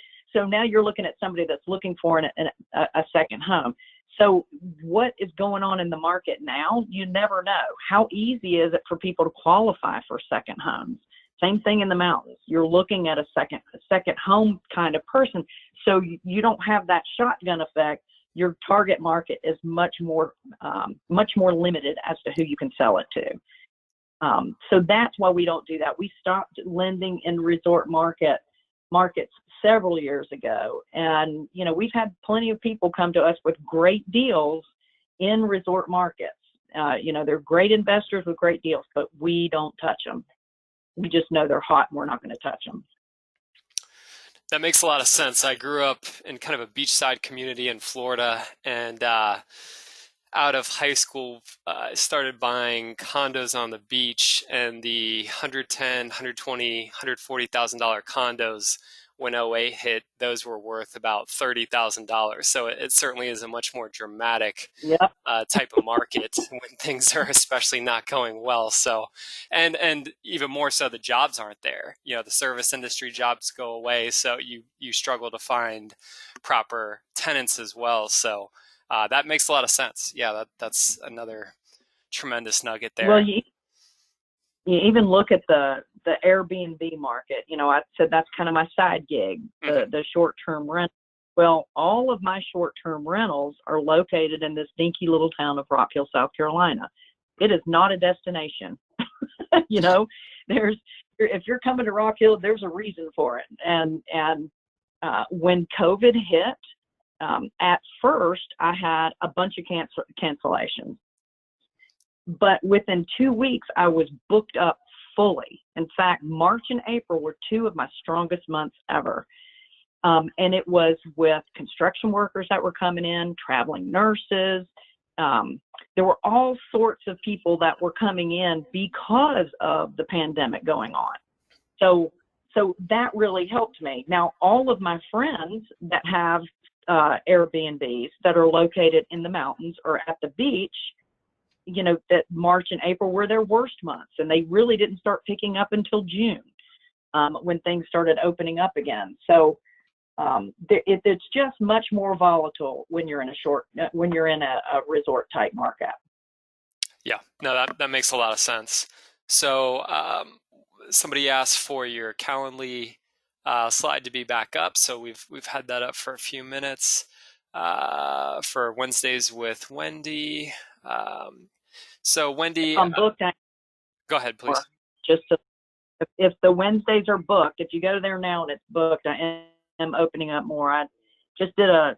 now you're looking at somebody that's looking for a second home. So what is going on in the market now? You never know. How easy is it for people to qualify for second homes? Same thing in the mountains. You're looking at a second home kind of person. So you don't have that shotgun effect. Your target market is much more limited as to who you can sell it to. So that's why we don't do that. We stopped lending in resort markets several years ago. And, we've had plenty of people come to us with great deals in resort markets. They're great investors with great deals, but we don't touch them. We just know they're hot and we're not going to touch them. That makes a lot of sense. I grew up in kind of a beachside community in Florida, and out of high school, I started buying condos on the beach, and the $110,000, $120,000, $140,000 condos, when '08 hit, those were worth about $30,000. So it certainly is a much more dramatic type of market when things are especially not going well. So, and even more so, the jobs aren't there. The service industry jobs go away, so you struggle to find proper tenants as well. So that makes a lot of sense. Yeah, that's another tremendous nugget there. Well, you even look at the Airbnb market. I said that's kind of my side gig, the short-term rent. Well, all of my short-term rentals are located in this dinky little town of Rock Hill, South Carolina. It is not a destination. If you're coming to Rock Hill, there's a reason for it. And when COVID hit, at first I had a bunch of cancellations. But within 2 weeks, I was booked up fully. In fact, March and April were two of my strongest months ever. And it was with construction workers that were coming in, traveling nurses. There were all sorts of people that were coming in because of the pandemic going on. So that really helped me. Now, all of my friends that have Airbnbs that are located in the mountains or at the beach, that March and April were their worst months, and they really didn't start picking up until June, when things started opening up again. So it's just much more volatile when you're in a resort type market. Yeah, no, that makes a lot of sense. So somebody asked for your Calendly slide to be back up, so we've had that up for a few minutes for Wednesdays with Wendy. So Wendy, Booked. Go ahead, please. If the Wednesdays are booked, if you go there now and it's booked, I am opening up more. I just did a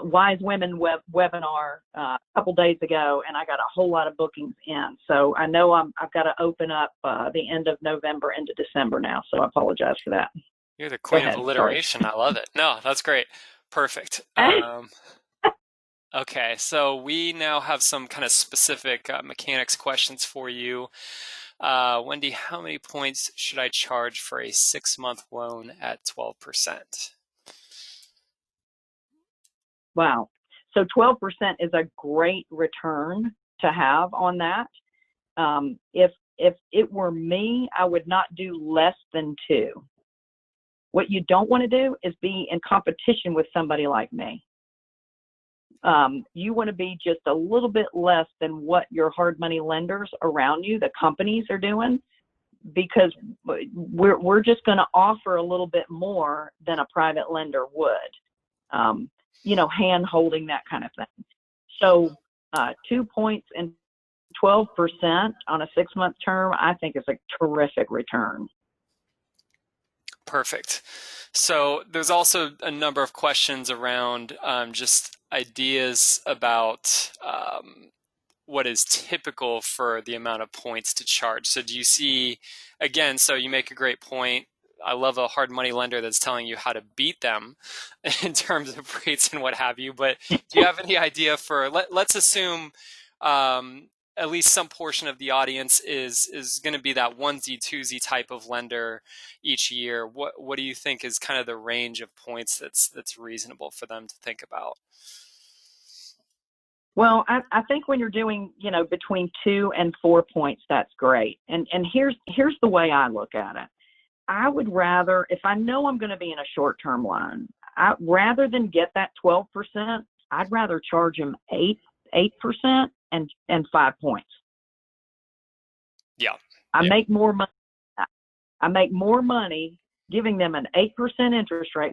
Wise Women webinar a couple days ago, and I got a whole lot of bookings in. So I know I've got to open up the end of November into December now. So I apologize for that. You're the queen of alliteration. Sorry. I love it. No, that's great. Perfect. Okay, so we now have some kind of specific mechanics questions for you. Wendy, how many points should I charge for a 6-month loan at 12%? Wow. So 12% is a great return to have on that. If it were me, I would not do less than 2. What you don't want to do is be in competition with somebody like me. You want to be just a little bit less than what your hard money lenders around you, the companies, are doing, because we're just going to offer a little bit more than a private lender would, hand holding, that kind of thing. So 2 points and 12% on a 6-month term, I think is a terrific return. Perfect. So there's also a number of questions around just ideas about what is typical for the amount of points to charge. So do you see, again, so you make a great point. I love a hard money lender that's telling you how to beat them in terms of rates and what have you. But do you have any idea for, let's assume at least some portion of the audience is going to be that onesie twosie type of lender each year. What do you think is kind of the range of points that's reasonable for them to think about? Well, I think when you're doing, between 2 and 4 points, that's great. And here's the way I look at it. I would rather, if I know I'm going to be in a short-term loan, rather than get that 12%, I'd rather charge them 8% and 5 points. Yeah. I make more money. I make more money giving them an 8% interest rate,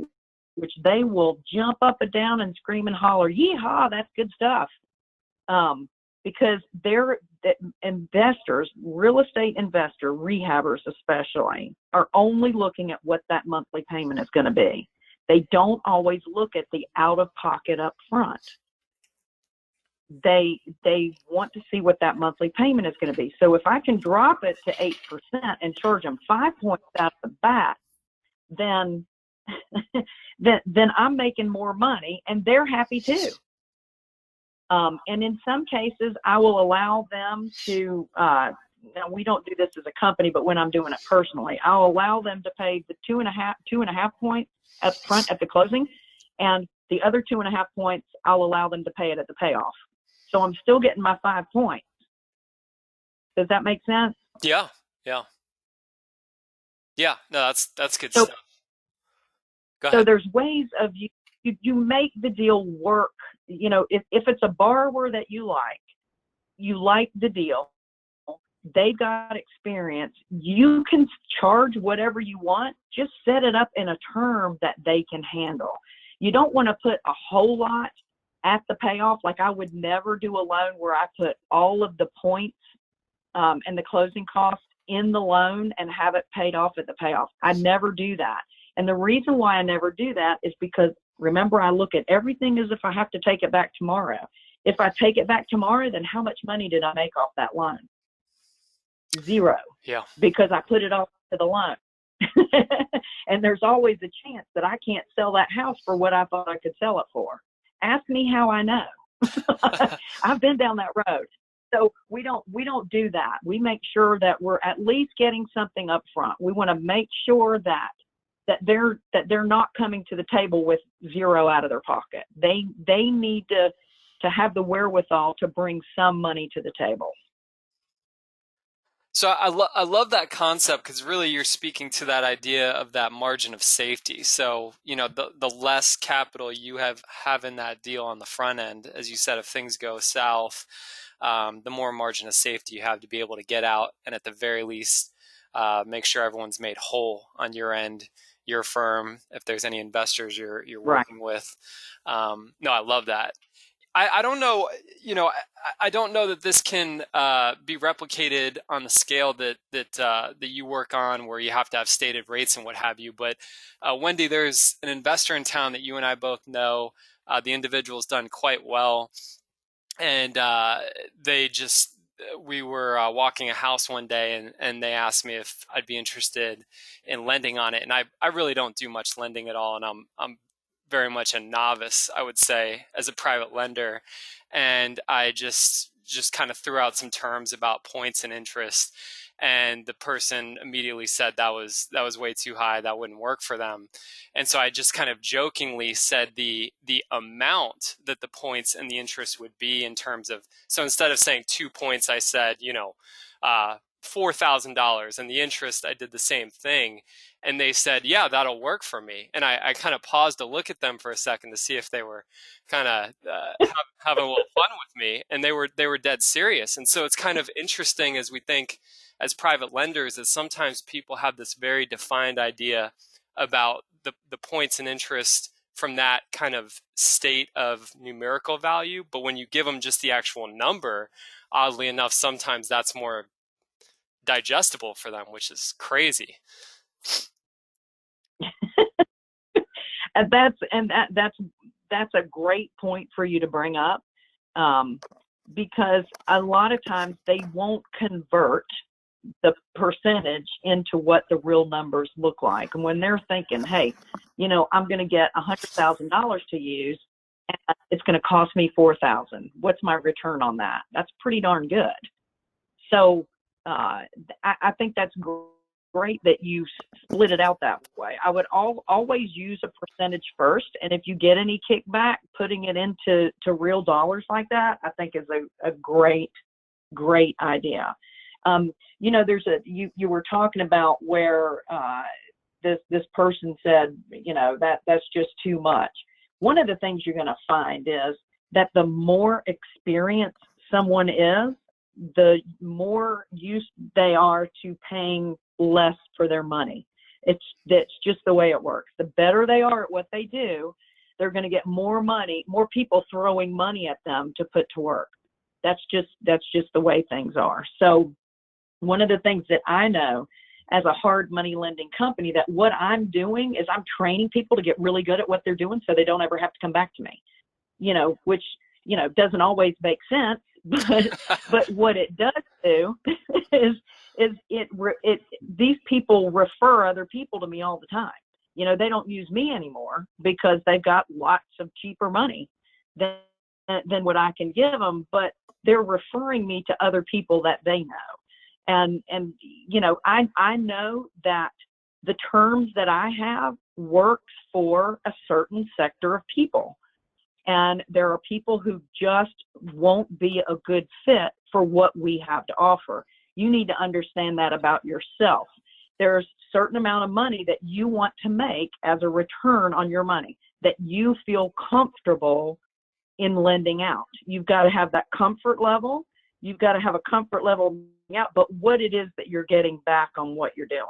which they will jump up and down and scream and holler, "Yeehaw, that's good stuff." Because they're investors, real estate investor, rehabbers especially, are only looking at what that monthly payment is going to be. They don't always look at the out-of-pocket up front. They want to see what that monthly payment is going to be. So if I can drop it to 8% and charge them 5 points out of the bat, then then I'm making more money, and they're happy too. And in some cases, I will allow them to, now we don't do this as a company, but when I'm doing it personally, I'll allow them to pay the two and a half points up front at the closing, and the other 2.5 points, I'll allow them to pay it at the payoff. So I'm still getting my 5 points. Does that make sense? Yeah. No, that's good So, stuff. Go so ahead. there's ways of you make the deal work. If it's a borrower that you like the deal, they've got experience, you can charge whatever you want. Just set it up in a term that they can handle. You don't want to put a whole lot at the payoff. Like, I would never do a loan where I put all of the points and the closing costs in the loan and have it paid off at the payoff. I never do that. And the reason why I never do that is because, remember, I look at everything as if I have to take it back tomorrow. If I take it back tomorrow, then how much money did I make off that loan? Zero. Yeah. Because I put it off to the loan. And there's always a chance that I can't sell that house for what I thought I could sell it for. Ask me how I know. I've been down that road. So we don't do that. We make sure that we're at least getting something up front. We want to make sure that they're not coming to the table with zero out of their pocket. They need to have the wherewithal to bring some money to the table. So I love that concept, because really you're speaking to that idea of that margin of safety. So, the less capital you have in that deal on the front end, as you said, if things go south, the more margin of safety you have to be able to get out, and at the very least, make sure everyone's made whole on your end, your firm, if there's any investors you're working with. No, I love that. I don't know, I don't know that this can be replicated on the scale that you work on, where you have to have stated rates and what have you. But Wendy, there's an investor in town that you and I both know. The individual's done quite well, and we were walking a house one day, and they asked me if I'd be interested in lending on it. And I really don't do much lending at all, and I'm very much a novice, I would say, as a private lender. And I just kind of threw out some terms about points and interest. And the person immediately said that was way too high. That wouldn't work for them. And so I just kind of jokingly said the amount that the points and the interest would be in terms of, so instead of saying 2 points, I said, $4,000, and the interest, I did the same thing. And they said, yeah, that'll work for me. And I kind of paused to look at them for a second to see if they were kind of having a little fun with me. And they were dead serious. And so it's kind of interesting, as we think as private lenders, that sometimes people have this very defined idea about the points and interest from that kind of state of numerical value. But when you give them just the actual number, oddly enough, sometimes that's more digestible for them, which is crazy. And that's a great point for you to bring up, because a lot of times they won't convert the percentage into what the real numbers look like. And when they're thinking, hey, I'm going to get $100,000 to use, and it's going to cost me $4,000. What's my return on that? That's pretty darn good. So I think that's great that you split it out that way. I would always use a percentage first, and if you get any kickback, putting it into real dollars like that, I think is a great idea. There's you were talking about where this person said, that's just too much. One of the things you're going to find is that the more experienced someone is, the more used they are to paying less for their money. That's just the way it works. The better they are at what they do, they're going to get more money, more people throwing money at them to put to work. That's just the way things are. So one of the things that I know as a hard money lending company, that what I'm doing is I'm training people to get really good at what they're doing so they don't ever have to come back to me, which, doesn't always make sense, but what it does do is these people refer other people to me all the time. They don't use me anymore because they've got lots of cheaper money than what I can give them, but they're referring me to other people that they know. And I know that the terms that I have works for a certain sector of people. And there are people who just won't be a good fit for what we have to offer. You need to understand that about yourself. There's a certain amount of money that you want to make as a return on your money that you feel comfortable in lending out. You've got to have that comfort level. You've got to have a comfort level out, but what it is that you're getting back on what you're doing.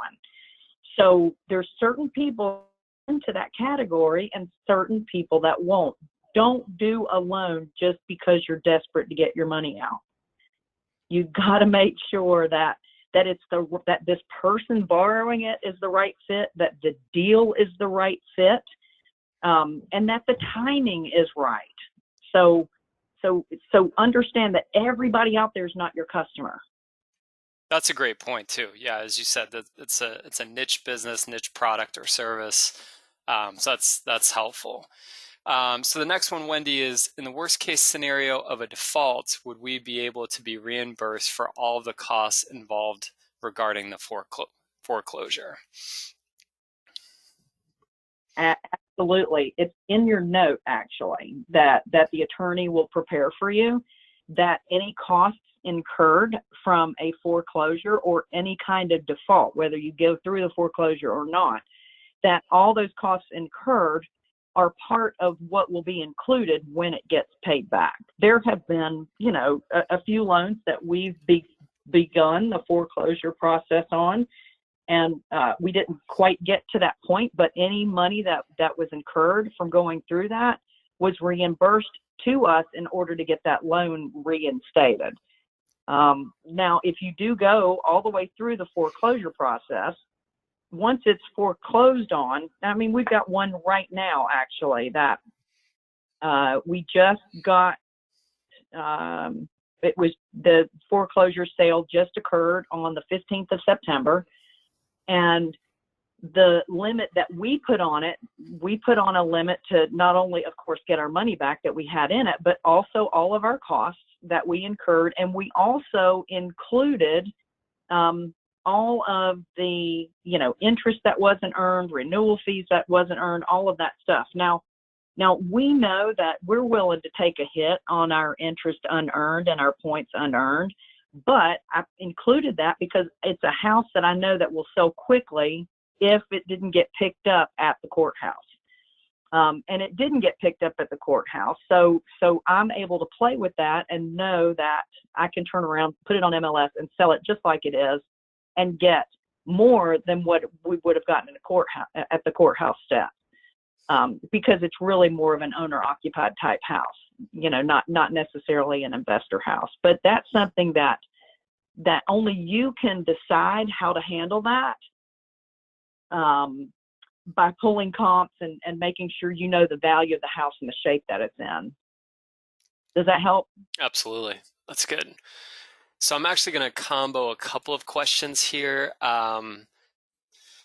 So there's certain people into that category and certain people that won't. Don't do a loan just because you're desperate to get your money out. You've got to make sure that that this person borrowing it is the right fit, that the deal is the right fit, and that the timing is right. So understand that everybody out there is not your customer. That's a great point too. Yeah, as you said, that it's a niche business, niche product or service. So that's helpful. So the next one, Wendy, is in the worst case scenario of a default, would we be able to be reimbursed for all of the costs involved regarding the foreclosure? Absolutely. It's in your note, actually, that the attorney will prepare for you, that any costs incurred from a foreclosure or any kind of default, whether you go through the foreclosure or not, that all those costs incurred are part of what will be included when it gets paid back. There have been, a few loans that we've begun the foreclosure process on, and we didn't quite get to that point, but any money that was incurred from going through that was reimbursed to us in order to get that loan reinstated. Now, if you do go all the way through the foreclosure process, once it's foreclosed on, I mean, we've got one right now, actually, that we just got, it was the foreclosure sale just occurred on the 15th of September. And the limit that we put on it, we put on a limit to not only, of course, get our money back that we had in it, but also all of our costs that we incurred. And we also included all of the, interest that wasn't earned, renewal fees that wasn't earned, all of that stuff. Now we know that we're willing to take a hit on our interest unearned and our points unearned, but I included that because it's a house that I know that will sell quickly if it didn't get picked up at the courthouse. And it didn't get picked up at the courthouse. So I'm able to play with that and know that I can turn around, put it on MLS and sell it just like it is and get more than what we would have gotten in a courthouse at the courthouse step. because it's really more of an owner-occupied type house, not necessarily an investor house. But that's something that only you can decide how to handle that, by pulling comps and making sure you know the value of the house and the shape that it's in. Does that help? Absolutely. That's good. So I'm actually going to combo a couple of questions here.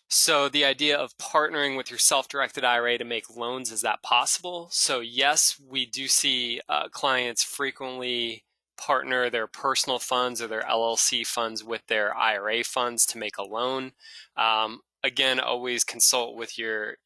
So the idea of partnering with your self-directed IRA to make loans, is that possible? So yes, we do see clients frequently partner their personal funds or their LLC funds with their IRA funds to make a loan. Again, always consult with your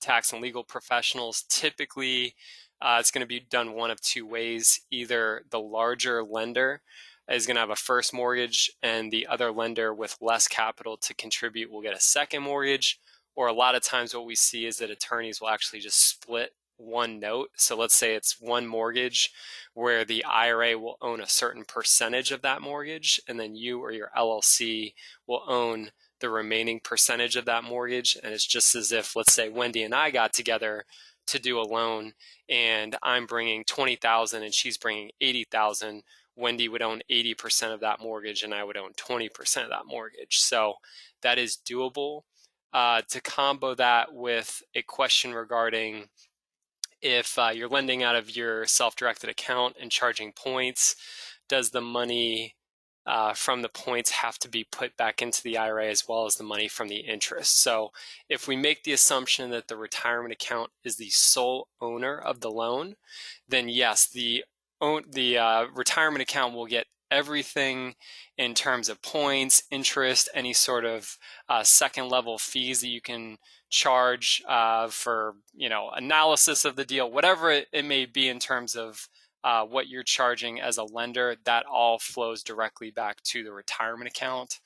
tax and legal professionals. Typically, it's going to be done one of two ways. Either the larger lender is going to have a first mortgage, and the other lender with less capital to contribute will get a second mortgage. Or a lot of times what we see is that attorneys will actually just split one note. So let's say it's one mortgage where the IRA will own a certain percentage of that mortgage, and then you or your LLC will own the remaining percentage of that mortgage. And it's just as if, let's say Wendy and I got together to do a loan, and I'm bringing 20,000 and she's bringing 80,000. Wendy would own 80% of that mortgage and I would own 20% of that mortgage. So that is doable. To combo that with a question regarding if you're lending out of your self-directed account and charging points, does the money from the points have to be put back into the IRA as well as the money from the interest? So if we make the assumption that the retirement account is the sole owner of the loan, then yes, the retirement account will get everything in terms of points, interest, any sort of second level fees that you can charge for analysis of the deal, whatever it may be in terms of what you're charging as a lender. That all flows directly back to the retirement account,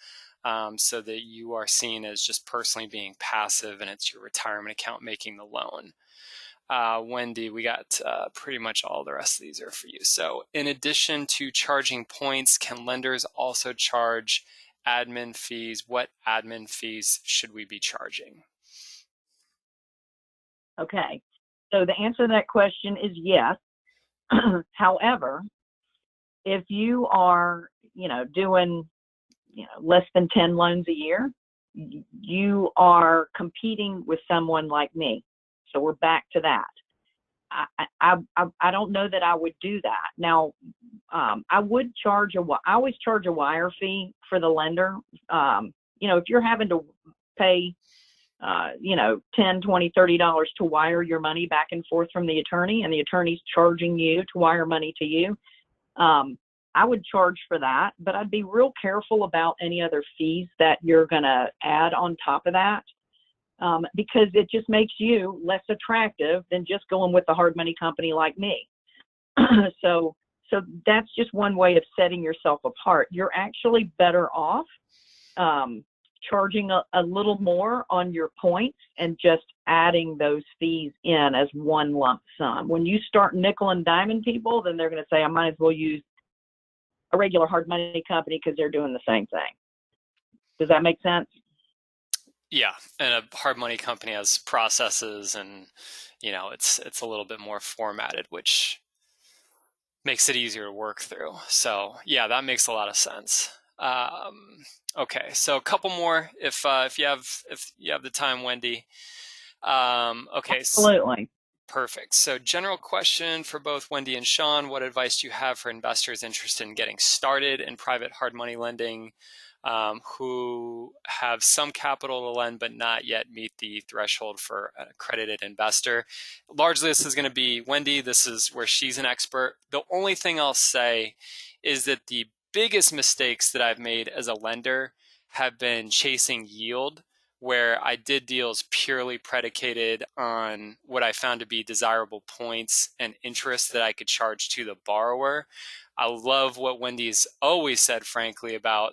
so that you are seen as just personally being passive and it's your retirement account making the loan. Wendy, we got pretty much all the rest of these are for you. So in addition to charging points, can lenders also charge admin fees? What admin fees should we be charging? Okay. So the answer to that question is yes. However, if you are, doing, less than 10 loans a year, you are competing with someone like me. So we're back to that. I don't know that I would do that. Now, I would I always charge a wire fee for the lender. If you're having to pay, $10, $20, $30 to wire your money back and forth from the attorney, and the attorney's charging you to wire money to you, I would charge for that, but I'd be real careful about any other fees that you're going to add on top of that. Because it just makes you less attractive than just going with a hard money company like me. So that's just one way of setting yourself apart. You're actually better off charging a little more on your points and just adding those fees in as one lump sum. When you start nickel and diming people, then they're going to say, I might as well use a regular hard money company because they're doing the same thing. Does that make sense? Yeah, and a hard money company has processes, and it's a little bit more formatted, which makes it easier to work through. So yeah, that makes a lot of sense. Okay, so a couple more if you have the time, Wendy. Okay, Absolutely. perfect. So general question for both Wendy and Sean: what advice do you have for investors interested in getting started in private hard money lending, who have some capital to lend but not yet meet the threshold for an accredited investor? Largely, this is going to be Wendy. This is where she's an expert. The only thing I'll say is that the biggest mistakes that I've made as a lender have been chasing yield, where I did deals purely predicated on what I found to be desirable points and interest that I could charge to the borrower. I love what Wendy's always said, frankly, about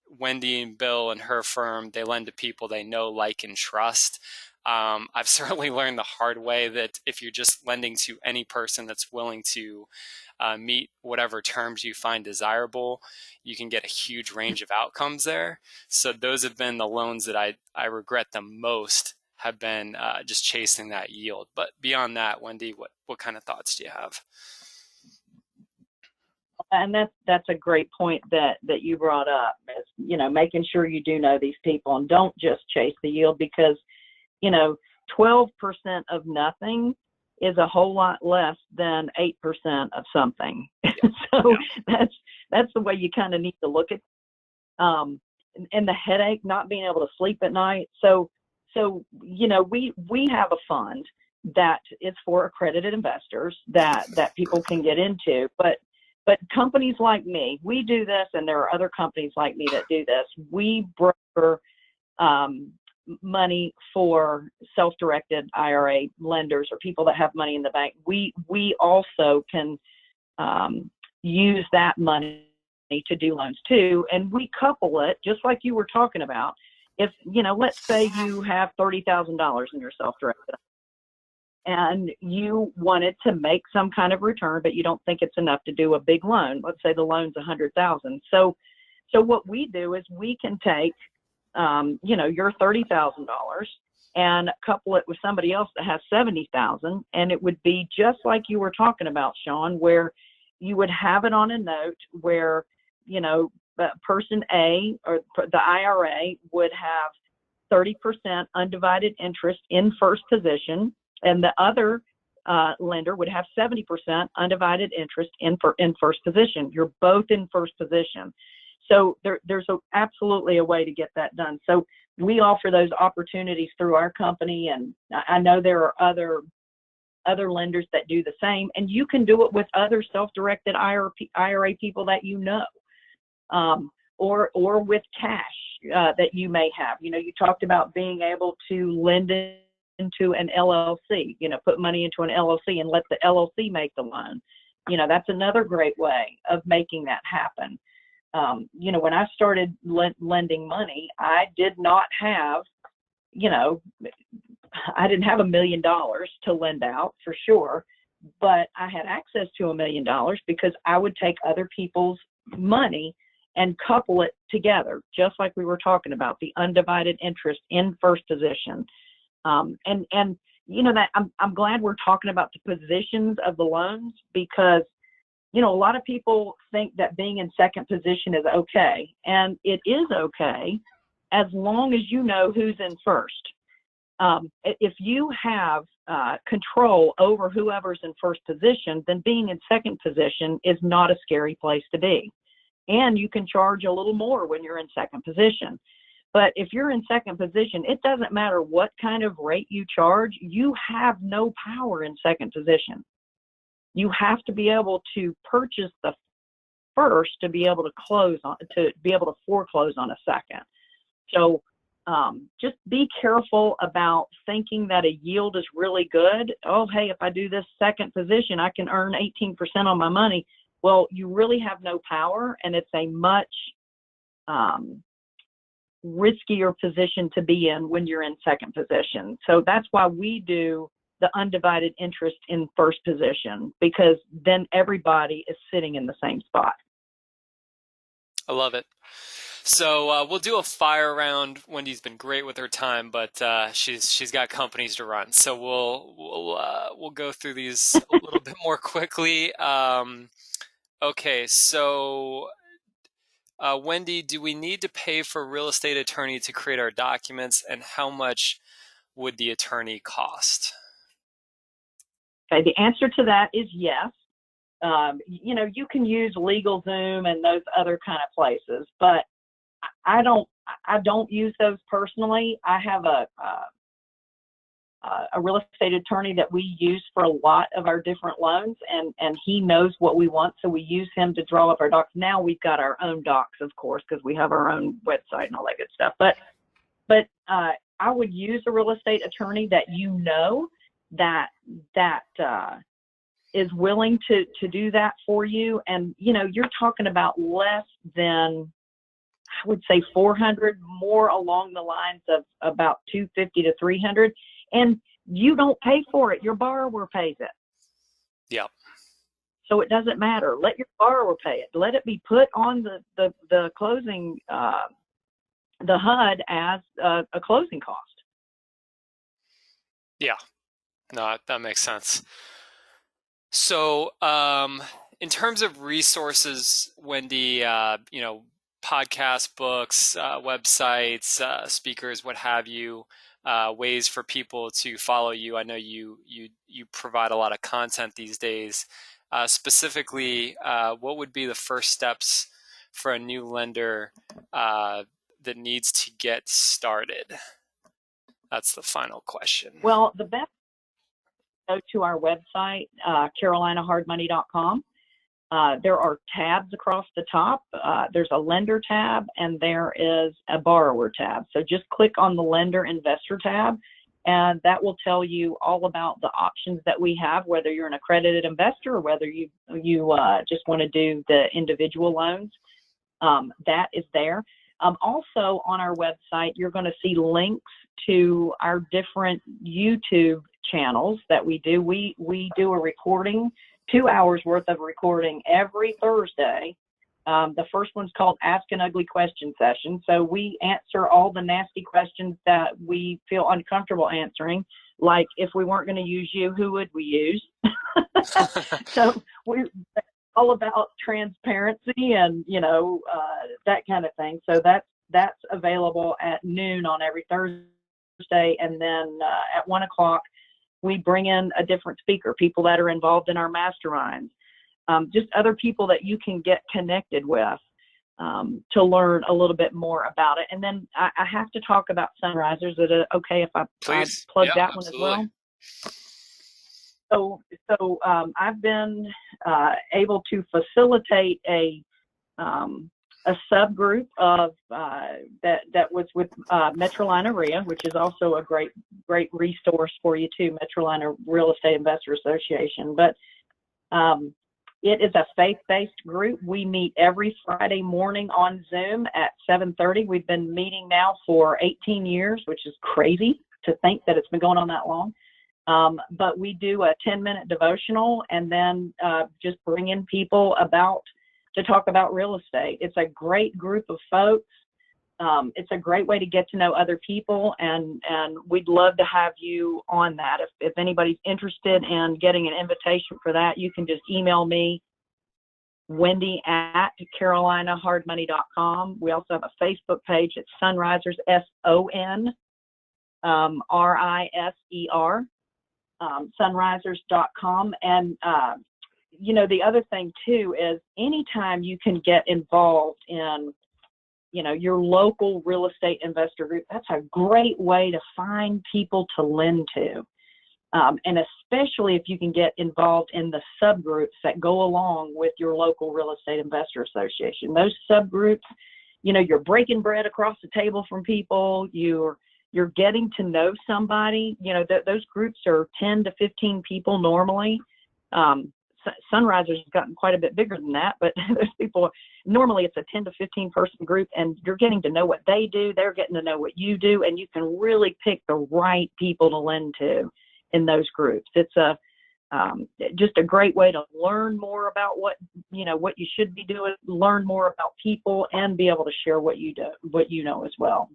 Wendy and Bill and her firm. They lend to people they know, like, and trust. I've certainly learned the hard way that if you're just lending to any person that's willing to meet whatever terms you find desirable, you can get a huge range of outcomes there. So those have been the loans that I regret the most have been just chasing that yield. But beyond that, Wendy, what kind of thoughts do you have? And that's a great point that you brought up, is, making sure you do know these people and don't just chase the yield, because 12% of nothing is a whole lot less than 8% of something. So that's the way you kind of need to look at it. And the headache, not being able to sleep at night. So we have a fund that is for accredited investors that people can get into, but companies like me, we do this, and there are other companies like me that do this. We broker money for self-directed IRA lenders or people that have money in the bank. We also can use that money to do loans too, and we couple it just like you were talking about. If let's say you have $30,000 in your self-directed, and you wanted to make some kind of return, but you don't think it's enough to do a big loan. Let's say the loan's $100,000. So what we do is we can take, your $30,000 and couple it with somebody else that has $70,000, and it would be just like you were talking about, Sean, where you would have it on a note where, person A or the IRA would have 30% undivided interest in first position, and the other lender would have 70% undivided interest in first position. You're both in first position. So there's absolutely a way to get that done. So we offer those opportunities through our company, and I know there are other lenders that do the same, and you can do it with other self-directed IRA people that or with cash that you may have. You talked about being able to lend into an LLC, put money into an LLC and let the LLC make the loan. That's another great way of making that happen. When I started lending money, I did not have, I didn't have $1 million to lend out for sure, but I had access to $1 million because I would take other people's money and couple it together, just like we were talking about, the undivided interest in first position. And that I'm glad we're talking about the positions of the loans, because a lot of people think that being in second position is okay, and it is okay as long as you know who's in first. If you have control over whoever's in first position, then being in second position is not a scary place to be. And you can charge a little more when you're in second position. But if you're in second position, it doesn't matter what kind of rate you charge, you have no power in second position. You have to be able to purchase the first to be able to foreclose on a second. So just be careful about thinking that a yield is really good. Oh, hey, if I do this second position, I can earn 18% on my money. Well, you really have no power, and it's a much riskier position to be in when you're in second position. So that's why we do the undivided interest in first position, because then everybody is sitting in the same spot. I love it. So we'll do a fire round. Wendy's been great with her time, but she's got companies to run. So we'll go through these a little bit more quickly. Okay, so Wendy, do we need to pay for a real estate attorney to create our documents, and how much would the attorney cost? Okay, the answer to that is yes. You can use LegalZoom and those other kind of places, but I don't use those personally. I have a real estate attorney that we use for a lot of our different loans, and he knows what we want, so we use him to draw up our docs. Now we've got our own docs, of course, because we have our own website and all that good stuff. But I would use a real estate attorney that that is willing to do that for you. And you're talking about less than, I would say, 400, more along the lines of about 250 to 300. And you don't pay for it. Your borrower pays it. Yeah. So it doesn't matter. Let your borrower pay it. Let it be put on the closing, the HUD as a closing cost. Yeah, no, that makes sense. So, in terms of resources, Wendy, podcasts, books, websites, speakers, what have you, ways for people to follow you. I know you provide a lot of content these days. Specifically, what would be the first steps for a new lender that needs to get started? That's the final question. Well, the best go to our website, carolinahardmoney.com. There are tabs across the top. There's a lender tab and there is a borrower tab. So just click on the lender investor tab, and that will tell you all about the options that we have, whether you're an accredited investor or whether you just want to do the individual loans. That is there. Also on our website, you're going to see links to our different YouTube channels that we do. We do a recording, 2 hours worth of recording every Thursday. The first one's called Ask an Ugly Question Session. So we answer all the nasty questions that we feel uncomfortable answering. Like, if we weren't going to use you, who would we use? So we all about transparency and that kind of thing. So that's available at noon on every Thursday, and then at 1 o'clock we bring in a different speaker, people that are involved in our masterminds, just other people that you can get connected with to learn a little bit more about it. And then I have to talk about Sunrisers. Is it okay if I Please. plug Yeah, that one as absolutely. well? So I've been able to facilitate a subgroup of that was with Metrolina REIA, which is also a great resource for you too, Metrolina Real Estate Investor Association. But it is a faith-based group. We meet every Friday morning on Zoom at 7:30. We've been meeting now for 18 years, which is crazy to think that it's been going on that long. But we do a 10-minute devotional and then just bring in people to talk about real estate. It's a great group of folks. It's a great way to get to know other people, and we'd love to have you on that. If anybody's interested in getting an invitation for that, you can just email me, Wendy at carolinahardmoney.com. We also have a Facebook page. It's Sunrisers, SONRISER. Sunrisers.com. And the other thing too is anytime you can get involved in your local real estate investor group, that's a great way to find people to lend to, and especially if you can get involved in the subgroups that go along with your local real estate investor association. Those subgroups, you're breaking bread across the table from people. You're getting to know somebody. Those groups are 10 to 15 people normally. Sunrisers has gotten quite a bit bigger than that, but those people, normally it's a 10 to 15 person group, and you're getting to know what they do. They're getting to know what you do, and you can really pick the right people to lend to in those groups. It's just a great way to learn more about what you should be doing, learn more about people, and be able to share what you know as well.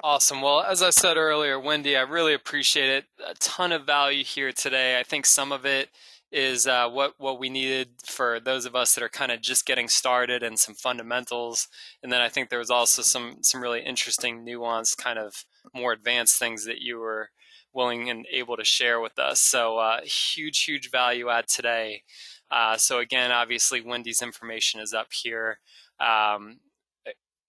Awesome. Well, as I said earlier, Wendy, I really appreciate it. A ton of value here today. I think some of it is what we needed for those of us that are kind of just getting started, and some fundamentals. And then I think there was also some really interesting, nuanced, kind of more advanced things that you were willing and able to share with us. So huge value add today. So again, obviously, Wendy's information is up here.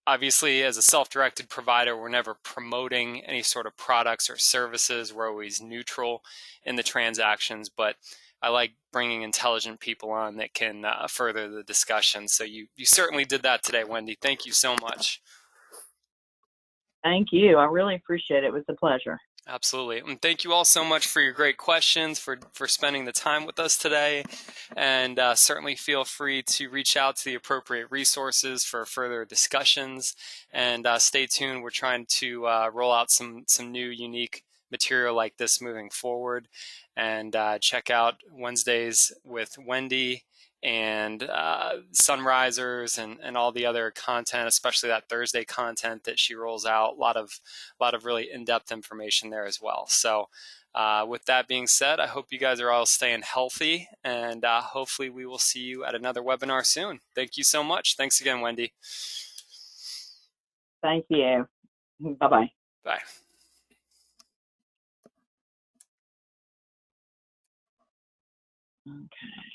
Obviously, as a self-directed provider, we're never promoting any sort of products or services. We're always neutral in the transactions, but I like bringing intelligent people on that can further the discussion. So you certainly did that today, Wendy. Thank you so much. Thank you. I really appreciate it. It was a pleasure. Absolutely. And thank you all so much for your great questions, for spending the time with us today. And certainly feel free to reach out to the appropriate resources for further discussions. And stay tuned. We're trying to roll out some new, unique material like this moving forward. And check out Wednesdays with Wendy and sunrisers and all the other content, especially that Thursday content that she rolls out. A lot of really in-depth information there as well. So with that being said, I hope you guys are all staying healthy, and hopefully we will see you at another webinar soon. Thank you so much. Thanks again, Wendy. Thank you. Bye-bye. Bye. Okay.